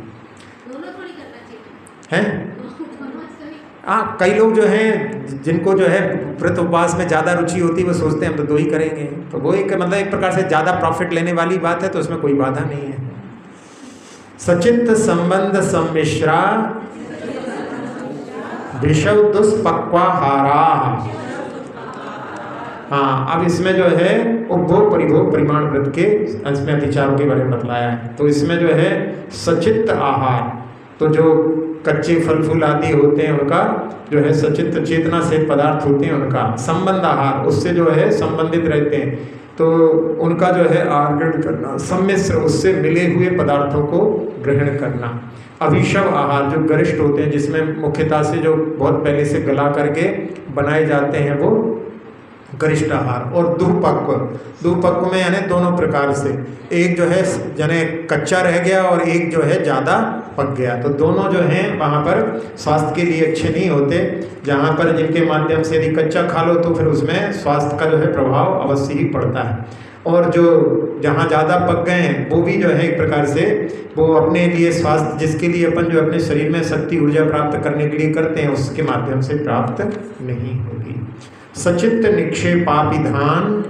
हाँ, कई लोग जो हैं जिनको जो है व्रत उपवास में ज़्यादा रुचि होती है वो सोचते हैं हम तो 2 ही करेंगे, तो वो एक मतलब एक प्रकार से ज़्यादा प्रॉफिट लेने वाली बात है, तो उसमें कोई बाधा नहीं है। सचित्त संबंध सम्मिश्रा विषव दुष्पक्वाहारा। हाँ, अब इसमें जो है उपभोग परिभोग परिमाण व्रत के इसमें अतिचारों के बारे में बतलाया है, तो इसमें जो है सचित्त आहार, तो जो कच्चे फल फूल आदि होते हैं उनका जो है सचित्त चेतना से पदार्थ होते हैं उनका संबंध आहार उससे जो है संबंधित रहते हैं, तो उनका जो है आहार ग्रहण करना, सम्मिश्र उससे मिले हुए पदार्थों को ग्रहण करना। अभिशव आहार जो गरिष्ठ होते हैं जिसमें मुख्यतः से जो बहुत पहले से गला करके बनाए जाते हैं वो गरिष्ठ आहार। और दुपक्व में यानी दोनों प्रकार से, एक जो है यानी कच्चा रह गया और एक जो है ज़्यादा पक गया, तो दोनों जो हैं वहाँ पर स्वास्थ्य के लिए अच्छे नहीं होते। जहाँ पर जिनके माध्यम से यदि कच्चा खा लो तो फिर उसमें स्वास्थ्य का जो है प्रभाव अवश्य ही पड़ता है। और जो जहाँ ज़्यादा पक गए हैं वो भी जो है एक प्रकार से वो अपने लिए स्वास्थ्य जिसके लिए अपन जो अपने शरीर में शक्ति ऊर्जा प्राप्त करने के लिए करते हैं उसके माध्यम से प्राप्त नहीं होगी। सचित्त निक्षेपाभिधान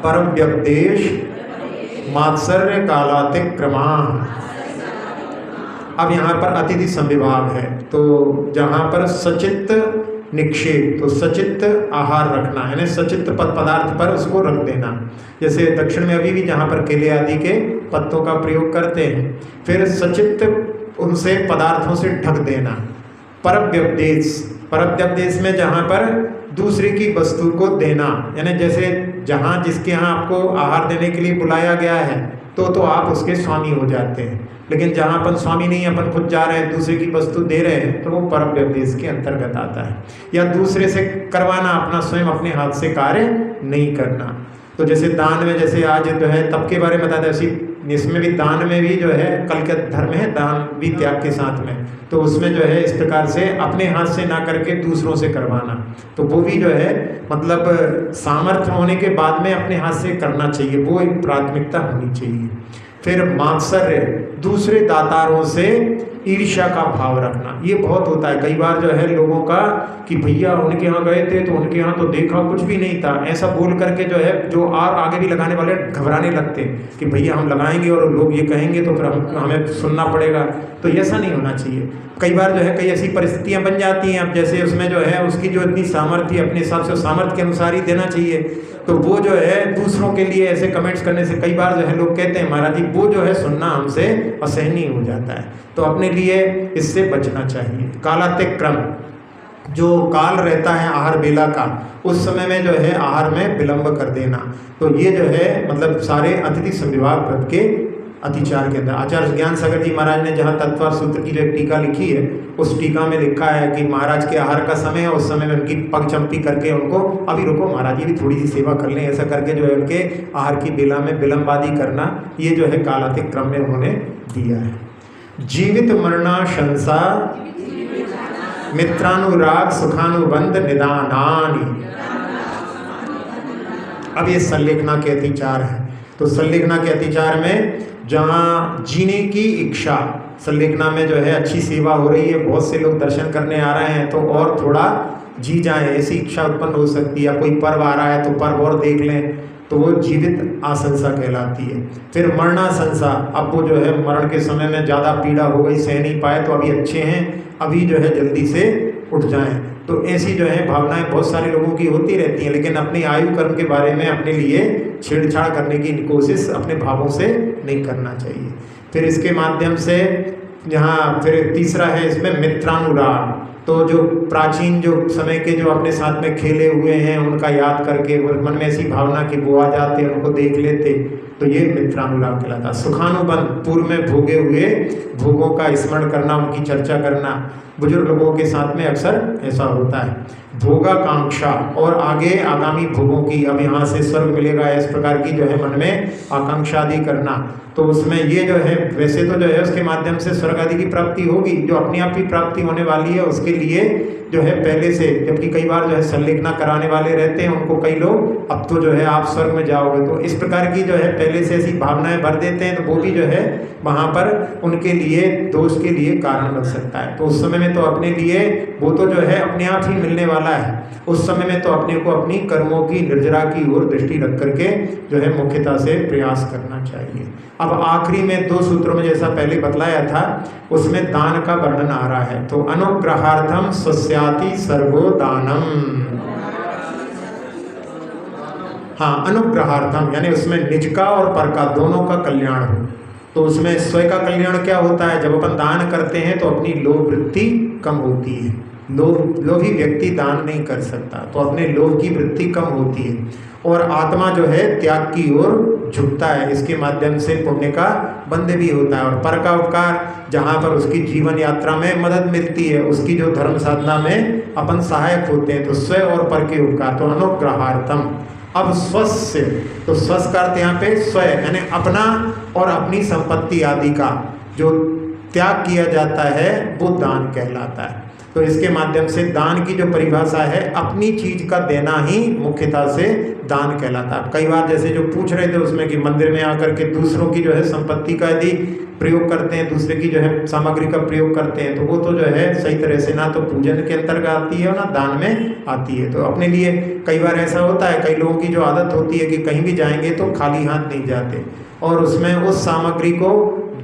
परव्यपदेश मात्सर्य कालातिक्रमा। अब यहाँ पर अतिथि संविभाग है, तो जहाँ पर सचित्त निक्षेप, तो सचित्त आहार रखना यानी सचित्त पदार्थ पर उसको रख देना। जैसे दक्षिण में अभी भी जहाँ पर केले आदि के पत्तों का प्रयोग करते हैं, फिर सचित्त उनसे पदार्थों से ढक देना। परव्यपदेश में जहाँ पर दूसरे की वस्तु को देना, यानी जैसे जहाँ जिसके यहाँ आपको आहार देने के लिए बुलाया गया है तो आप उसके स्वामी हो जाते हैं, लेकिन जहाँ अपन स्वामी नहीं अपन खुद जा रहे हैं दूसरे की वस्तु दे रहे हैं तो वो परव्यपदेश के अंतर्गत आता है। या दूसरे से करवाना, अपना स्वयं अपने हाथ से कार्य नहीं करना। तो जैसे दान में जैसे आज जो है तब के बारे में बताते हैं, इसमें भी दान में भी जो है कल के धर्म है दान भी त्याग के साथ में, तो उसमें जो है इस प्रकार से अपने हाथ से ना करके दूसरों से करवाना, तो वो भी जो है मतलब सामर्थ्य होने के बाद में अपने हाथ से करना चाहिए, वो एक प्राथमिकता होनी चाहिए। फिर मात्सर्य, दूसरे दातारों से ईर्ष्या का भाव रखना, ये बहुत होता है कई बार जो है लोगों का कि भैया उनके यहाँ गए थे तो उनके यहाँ तो देखा कुछ भी नहीं था, ऐसा बोल करके जो है जो और आगे भी लगाने वाले घबराने लगते हैं कि भैया हम लगाएंगे और लोग ये कहेंगे तो फिर हमें सुनना पड़ेगा, तो ऐसा नहीं होना चाहिए। कई बार जो है कई ऐसी परिस्थितियाँ बन जाती हैं, अब जैसे उसमें जो है उसकी जो इतनी सामर्थ्य अपने हिसाब से सामर्थ्य के अनुसार ही देना चाहिए, तो वो जो है दूसरों के लिए ऐसे कमेंट्स करने से कई बार जो है लोग कहते हैं महाराज जी वो जो है सुनना हमसे असहनीय हो जाता है, तो अपने लिए इससे बचना चाहिए। कालातिक्रम, जो काल रहता है आहार बेला का, उस समय में जो है आहार में विलंब कर देना, तो ये जो है मतलब सारे अतिथि संविभाग व्रत के अतिचार के अंदर। आचार्य ज्ञान सागर जी महाराज ने जहाँ तत्वार सूत्र की जो एक टीका लिखी है उस टीका में लिखा है कि महाराज के आहार का समय है, उस समय में उनकी पग चंपी करके उनको अभी रुको महाराज जी भी थोड़ी सी सेवा कर लें, ऐसा करके जो है उनके आहार की बेला में विलंबादी करना, ये जो है कालातिक्रम में उन्होंने दिया है। जीवित मरणाशंसा मित्रानुराग सुखानुबंध निदानानि। अब ये संलेखना के अतिचार है, तो संलेखना के अतिचार में जहाँ जीने की इच्छा, संलेखना में जो है अच्छी सेवा हो रही है, बहुत से लोग दर्शन करने आ रहे हैं तो और थोड़ा जी जाएं ऐसी इच्छा उत्पन्न हो सकती है, या कोई पर्व आ रहा है तो पर्व और देख लें, तो वो जीवित आशंसा कहलाती है। फिर मरणाशंसा, अब वो जो है मरण के समय में ज़्यादा पीड़ा हो गई, सह नहीं पाए, तो अभी अच्छे हैं, अभी जो है जल्दी से उठ जाएं, तो ऐसी जो है भावनाएं बहुत सारे लोगों की होती रहती हैं, लेकिन अपनी आयु कर्म के बारे में अपने लिए छेड़छाड़ करने की कोशिश अपने भावों से नहीं करना चाहिए। फिर इसके माध्यम से यहाँ फिर तीसरा है इसमें मित्रानुराग, तो जो प्राचीन जो समय के जो अपने साथ में खेले हुए हैं उनका याद करके वो मन में ऐसी भावना कि वो आ जाते उनको देख लेते, तो ये मित्रानुराग कहलाता। सुखानुबंध, पूर्व में भोगे हुए भोगों का स्मरण करना, उनकी चर्चा करना, बुजुर्ग लोगों के साथ में अक्सर ऐसा होता है। भोगाकांक्षा, और आगे आगामी भोगों की, अब यहाँ से स्वर्ग मिलेगा इस प्रकार की जो है मन में आकांक्षा आदि करना, तो उसमें ये जो है वैसे तो जो है उसके माध्यम से स्वर्ग आदि की प्राप्ति होगी, जो अपने आप ही प्राप्ति होने वाली है उसके लिए जो है पहले से, जबकि कई बार जो है संलेखना कराने वाले रहते हैं उनको कई लोग अब तो जो है आप स्वर्ग में जाओगे, तो इस प्रकार की जो है पहले से ऐसी भावनाएं भर देते हैं, तो वो भी जो है वहाँ पर उनके लिए दोष के लिए कारण बन सकता है। तो उस समय में तो अपने लिए वो तो जो है अपने आप ही मिलने वाला है, उस समय में तो अपने को अपनी कर्मों की निर्जरा की ओर दृष्टि रख करके जो है मुख्यता से प्रयास करना चाहिए। अब आखिरी में 2 सूत्रों में जैसा पहले बतलाया था उसमें दान का वर्णन आ रहा है, तो अनुग्रहार्थम स्वस्याति सर्वो दानम। हाँ, अनुग्रहार्थम यानी उसमें निज का और पर का दोनों का कल्याण हो, तो उसमें स्वयं का कल्याण क्या होता है, जब अपन दान करते हैं तो अपनी लोभ वृत्ति कम होती है। लोभी व्यक्ति दान नहीं कर सकता, तो अपने लोभ की वृत्ति कम होती है और आत्मा जो है त्याग की ओर झुकता है। इसके माध्यम से पुण्य का बंध भी होता है और पर का उपकार, जहाँ पर उसकी जीवन यात्रा में मदद मिलती है, उसकी जो धर्म साधना में अपन सहायक होते हैं, तो स्व और पर के उपकार, तो अनुग्रहार्थम। अब स्वस्य, तो स्वस्य का अर्थ यहाँ पे स्व यानी अपना और अपनी संपत्ति आदि का जो त्याग किया जाता है वो दान कहलाता है। तो इसके माध्यम से दान की जो परिभाषा है, अपनी चीज का देना ही मुख्यतः से दान कहलाता है। कई बार जैसे जो पूछ रहे थे उसमें कि मंदिर में आकर के दूसरों की जो है संपत्ति का यदि प्रयोग करते हैं, दूसरे की जो है सामग्री का प्रयोग करते हैं, तो वो तो जो है सही तरह से ना तो पूजन के अंतर्गत आती है और ना दान में आती है। तो अपने लिए कई बार ऐसा होता है, कई लोगों की जो आदत होती है कि कहीं भी जाएंगे तो खाली हाथ नहीं जाते और उसमें उस सामग्री को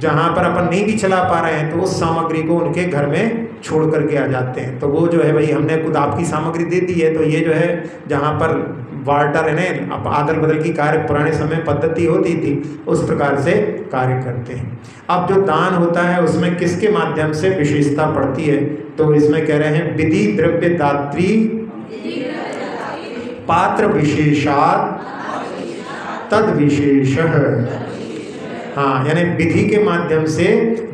जहाँ पर अपन नहीं भी चला पा रहे हैं तो उस सामग्री को उनके घर में छोड़ करके आ जाते हैं। तो वो जो है भाई हमने खुद आपकी सामग्री दे दी है, तो ये जो है जहाँ पर वार्टर है ना, अब आदल बदल की कार्य पुराने समय पद्धति होती थी, उस प्रकार से कार्य करते हैं। अब जो दान होता है उसमें किसके माध्यम से विशेषता पड़ती है, तो इसमें कह रहे हैं विधि द्रव्य दात्री पात्र विशेषात तद विशेष। हाँ, यानी विधि के माध्यम से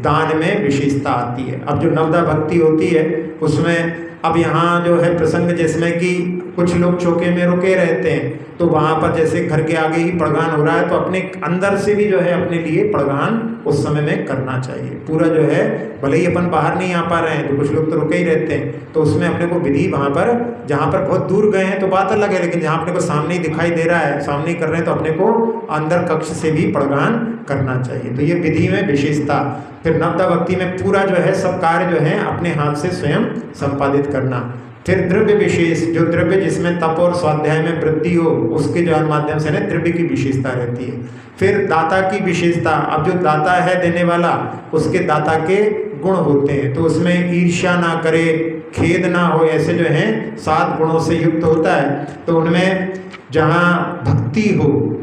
दान में विशेषता आती है। अब जो नवदा भक्ति होती है उसमें अब यहाँ जो है प्रसंग जिसमें कि कुछ लोग चौके में रुके रहते हैं, तो वहाँ पर जैसे घर के आगे ही पड़गान हो रहा है तो अपने अंदर से भी जो है अपने लिए पड़गान उस समय में करना चाहिए। पूरा जो है भले ही अपन बाहर नहीं आ पा रहे हैं तो कुछ लोग तो रुके ही रहते हैं, तो उसमें अपने को विधि वहाँ पर जहाँ पर बहुत दूर गए हैं तो बात अलग है, लेकिन जहाँ अपने को सामने ही दिखाई दे रहा है, सामने ही कर रहे हैं, तो अपने को अंदर कक्ष से भी पड़गान करना चाहिए। तो ये विधि में विशेषता। फिर नवदा भक्ति में पूरा जो है सब कार्य जो है अपने हाथ से स्वयं संपादित करना। फिर द्रव्य विशेष, जो द्रव्य जिसमें तप और स्वाध्याय में वृद्धि हो उसके जो माध्यम से ना द्रव्य की विशेषता रहती है। फिर दाता की विशेषता, अब जो दाता है देने वाला उसके दाता के गुण होते हैं, तो उसमें ईर्ष्या ना करे, खेद ना हो, ऐसे जो हैं 7 गुणों से युक्त होता है। तो उनमें जहाँ भक्ति हो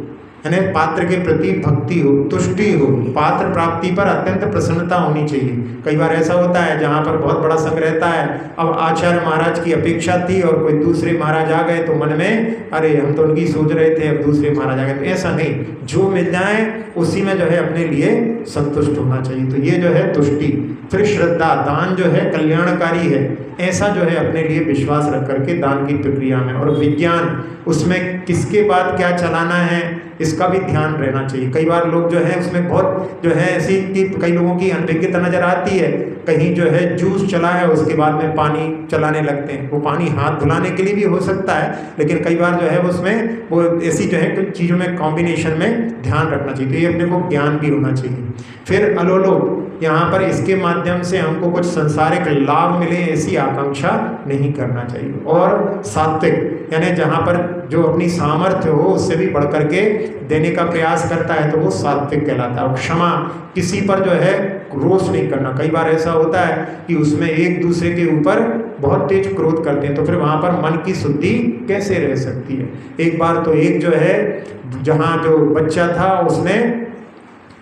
यानी पात्र के प्रति भक्ति हो, तुष्टि हो, पात्र प्राप्ति पर अत्यंत प्रसन्नता होनी चाहिए। कई बार ऐसा होता है जहाँ पर बहुत बड़ा संग रहता है, अब आचार्य महाराज की अपेक्षा थी और कोई दूसरे महाराज आ गए तो मन में अरे हम तो उनकी सोच रहे थे, अब दूसरे महाराज आ गए। तो ऐसा नहीं, जो मिल जाए उसी में जो है अपने लिए संतुष्ट होना चाहिए। तो ये जो है तुष्टि। फिर श्रद्धा, दान जो है कल्याणकारी है, ऐसा जो है अपने लिए विश्वास रख करके दान की प्रक्रिया में। और विज्ञान, उसमें किसके बाद क्या चलाना है इसका भी ध्यान रहना चाहिए। कई बार लोग जो है उसमें बहुत जो है ऐसी कि कई लोगों की अनभिज्ञता नजर आती है, कहीं जो है जूस चला है उसके बाद में पानी चलाने लगते हैं। वो पानी हाथ धुलाने के लिए भी हो सकता है, लेकिन कई बार जो है उसमें वो ऐसी जो है कुछ चीज़ों में कॉम्बिनेशन में ध्यान रखना चाहिए। तो ये अपने को ज्ञान भी होना चाहिए। फिर अलोलोप, यहाँ पर इसके माध्यम से हमको कुछ संसारिक लाभ मिले ऐसी आकांक्षा नहीं करना चाहिए। और सात्विक, यानी जहाँ पर जो अपनी सामर्थ्य हो उससे भी बढ़ करके देने का प्रयास करता है तो वो सात्विक कहलाता है। और क्षमा, किसी पर जो है रोष नहीं करना। कई बार ऐसा होता है कि उसमें एक दूसरे के ऊपर बहुत तेज क्रोध करते हैं, तो फिर वहाँ पर मन की शुद्धि कैसे रह सकती है। एक बार तो एक जो है जहाँ जो बच्चा था उसने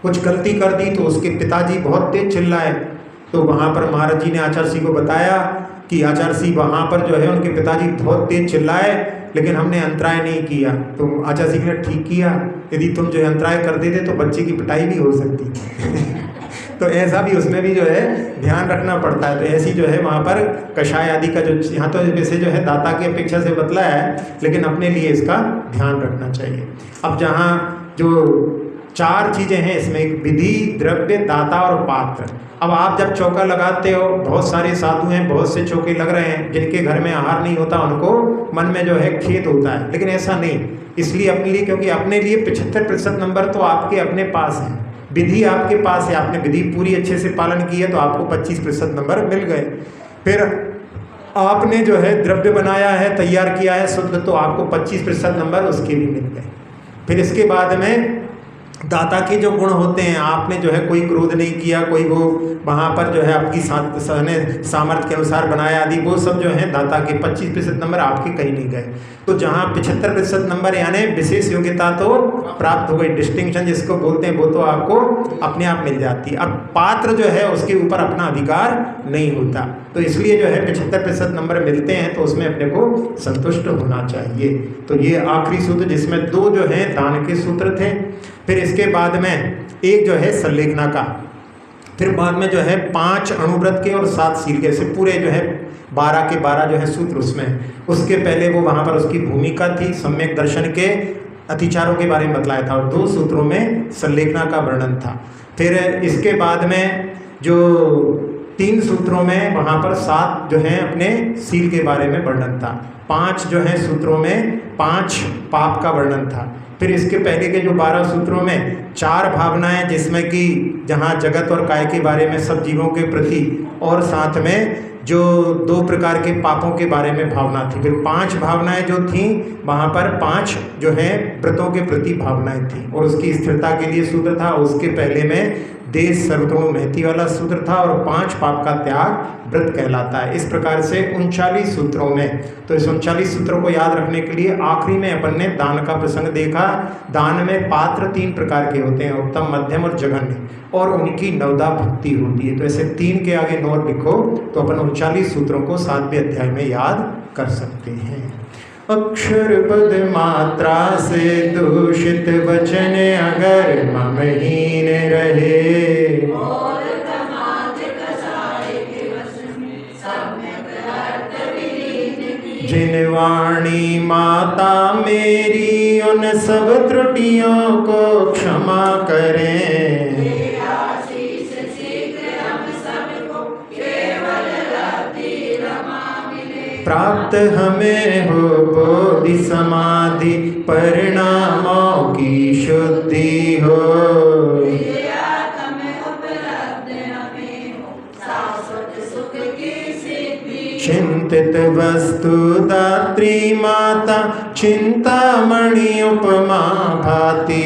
कुछ गलती कर दी तो उसके पिताजी बहुत तेज चिल्लाए, तो वहाँ पर महाराज जी ने आचार्य सिंह को बताया कि आचार्य सिंह वहाँ पर जो है उनके पिताजी बहुत तेज चिल्लाए लेकिन हमने अंतराय नहीं किया। तो आचार्य सिंह ने ठीक किया, यदि तुम जो है अंतराय कर देते तो बच्चे की पिटाई भी हो सकती तो ऐसा भी उसमें भी जो है ध्यान रखना पड़ता है। तो ऐसी जो है वहाँ पर कषाय आदि का जो यहाँ तो वैसे जो है दाता की अपेक्षा से बतलाया है, लेकिन अपने लिए इसका ध्यान रखना चाहिए। अब जहाँ जो 4 चीज़ें हैं इसमें, एक विधि, द्रव्य, दाता और पात्र। अब आप जब चौका लगाते हो, बहुत सारे साधु हैं, बहुत से चौके लग रहे हैं, जिनके घर में आहार नहीं होता उनको मन में जो है खेद होता है, लेकिन ऐसा नहीं। इसलिए अपने लिए, क्योंकि अपने लिए 75% नंबर तो आपके अपने पास हैं, विधि आपके पास है, आपने विधि पूरी अच्छे से पालन की है तो आपको 25% नंबर मिल गए। फिर आपने जो है द्रव्य बनाया है, तैयार किया है शुद्ध, तो आपको 25% नंबर उसके भी मिल गए। फिर इसके बाद में दाता के जो गुण होते हैं, आपने जो है कोई क्रोध नहीं किया, कोई वो वहाँ पर जो है आपकी सामर्थ्य के अनुसार बनाया आदि, वो सब जो है दाता के 25% नंबर आपके कहीं नहीं गए। तो जहाँ 75% नंबर यानी विशेष योग्यता तो प्राप्त हो गई, डिस्टिंक्शन जिसको बोलते हैं, वो तो आपको अपने आप मिल जाती है। अब पात्र जो है उसके ऊपर अपना अधिकार नहीं होता, तो इसलिए जो है 75% नंबर मिलते हैं तो उसमें अपने को संतुष्ट होना चाहिए। तो ये आखिरी सूत्र, जिसमें 2 जो है दान के सूत्र थे, फिर इसके बाद में एक जो है संलेखना का, फिर बाद में जो है 5 अणुव्रत के और 7 शील के, ऐसे पूरे जो है 12 के 12 जो है सूत्र उसमें। उसके पहले वो वहाँ पर उसकी भूमिका थी, सम्यक दर्शन के अतिचारों के बारे में बतलाया था, और 2 सूत्रों में संलेखना का वर्णन था। फिर इसके बाद में जो 3 सूत्रों में वहाँ पर 7 जो है अपने शील के बारे में वर्णन था, 5 जो है सूत्रों में 5 पाप का वर्णन था। फिर इसके पहले के जो 12 सूत्रों में 4 भावनाएं, जिसमें कि जहाँ जगत और काय के बारे में सब जीवों के प्रति, और साथ में जो 2 प्रकार के पापों के बारे में भावना थी। फिर 5 भावनाएं जो थीं वहाँ पर 5 जो है व्रतों के प्रति भावनाएं थी, और उसकी स्थिरता के लिए सूत्र था। उसके पहले में देश सर्वतोणु महति वाला सूत्र था, और 5 पाप का त्याग व्रत कहलाता है। इस प्रकार से 39 सूत्रों में, तो इस 39 सूत्रों को याद रखने के लिए आखिरी में अपन ने दान का प्रसंग देखा। दान में पात्र 3 प्रकार के होते हैं, उत्तम, मध्यम और जघन्य, और उनकी 9दा भक्ति होती है। तो ऐसे 3 के आगे 9 लिखो तो अपन 39 सूत्रों को 7वें अध्याय में याद कर सकते हैं। अक्षर पद मात्रा से दूषित वचन अगर ममहीन रहे, जिन वाणी माता मेरी उन सब त्रुटियों को क्षमा करें। प्राप्त हमें हो बोधि समाधि परिणामों की शुद्धि हो। चिंतित वस्तु दात्री माता चिंतामणि उपमा भाति।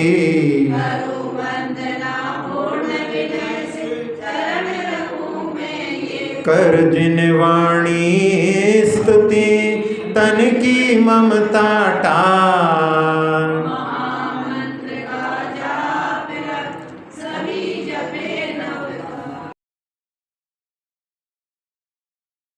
कर जिन वाणी स्तुति तन की ममता टा।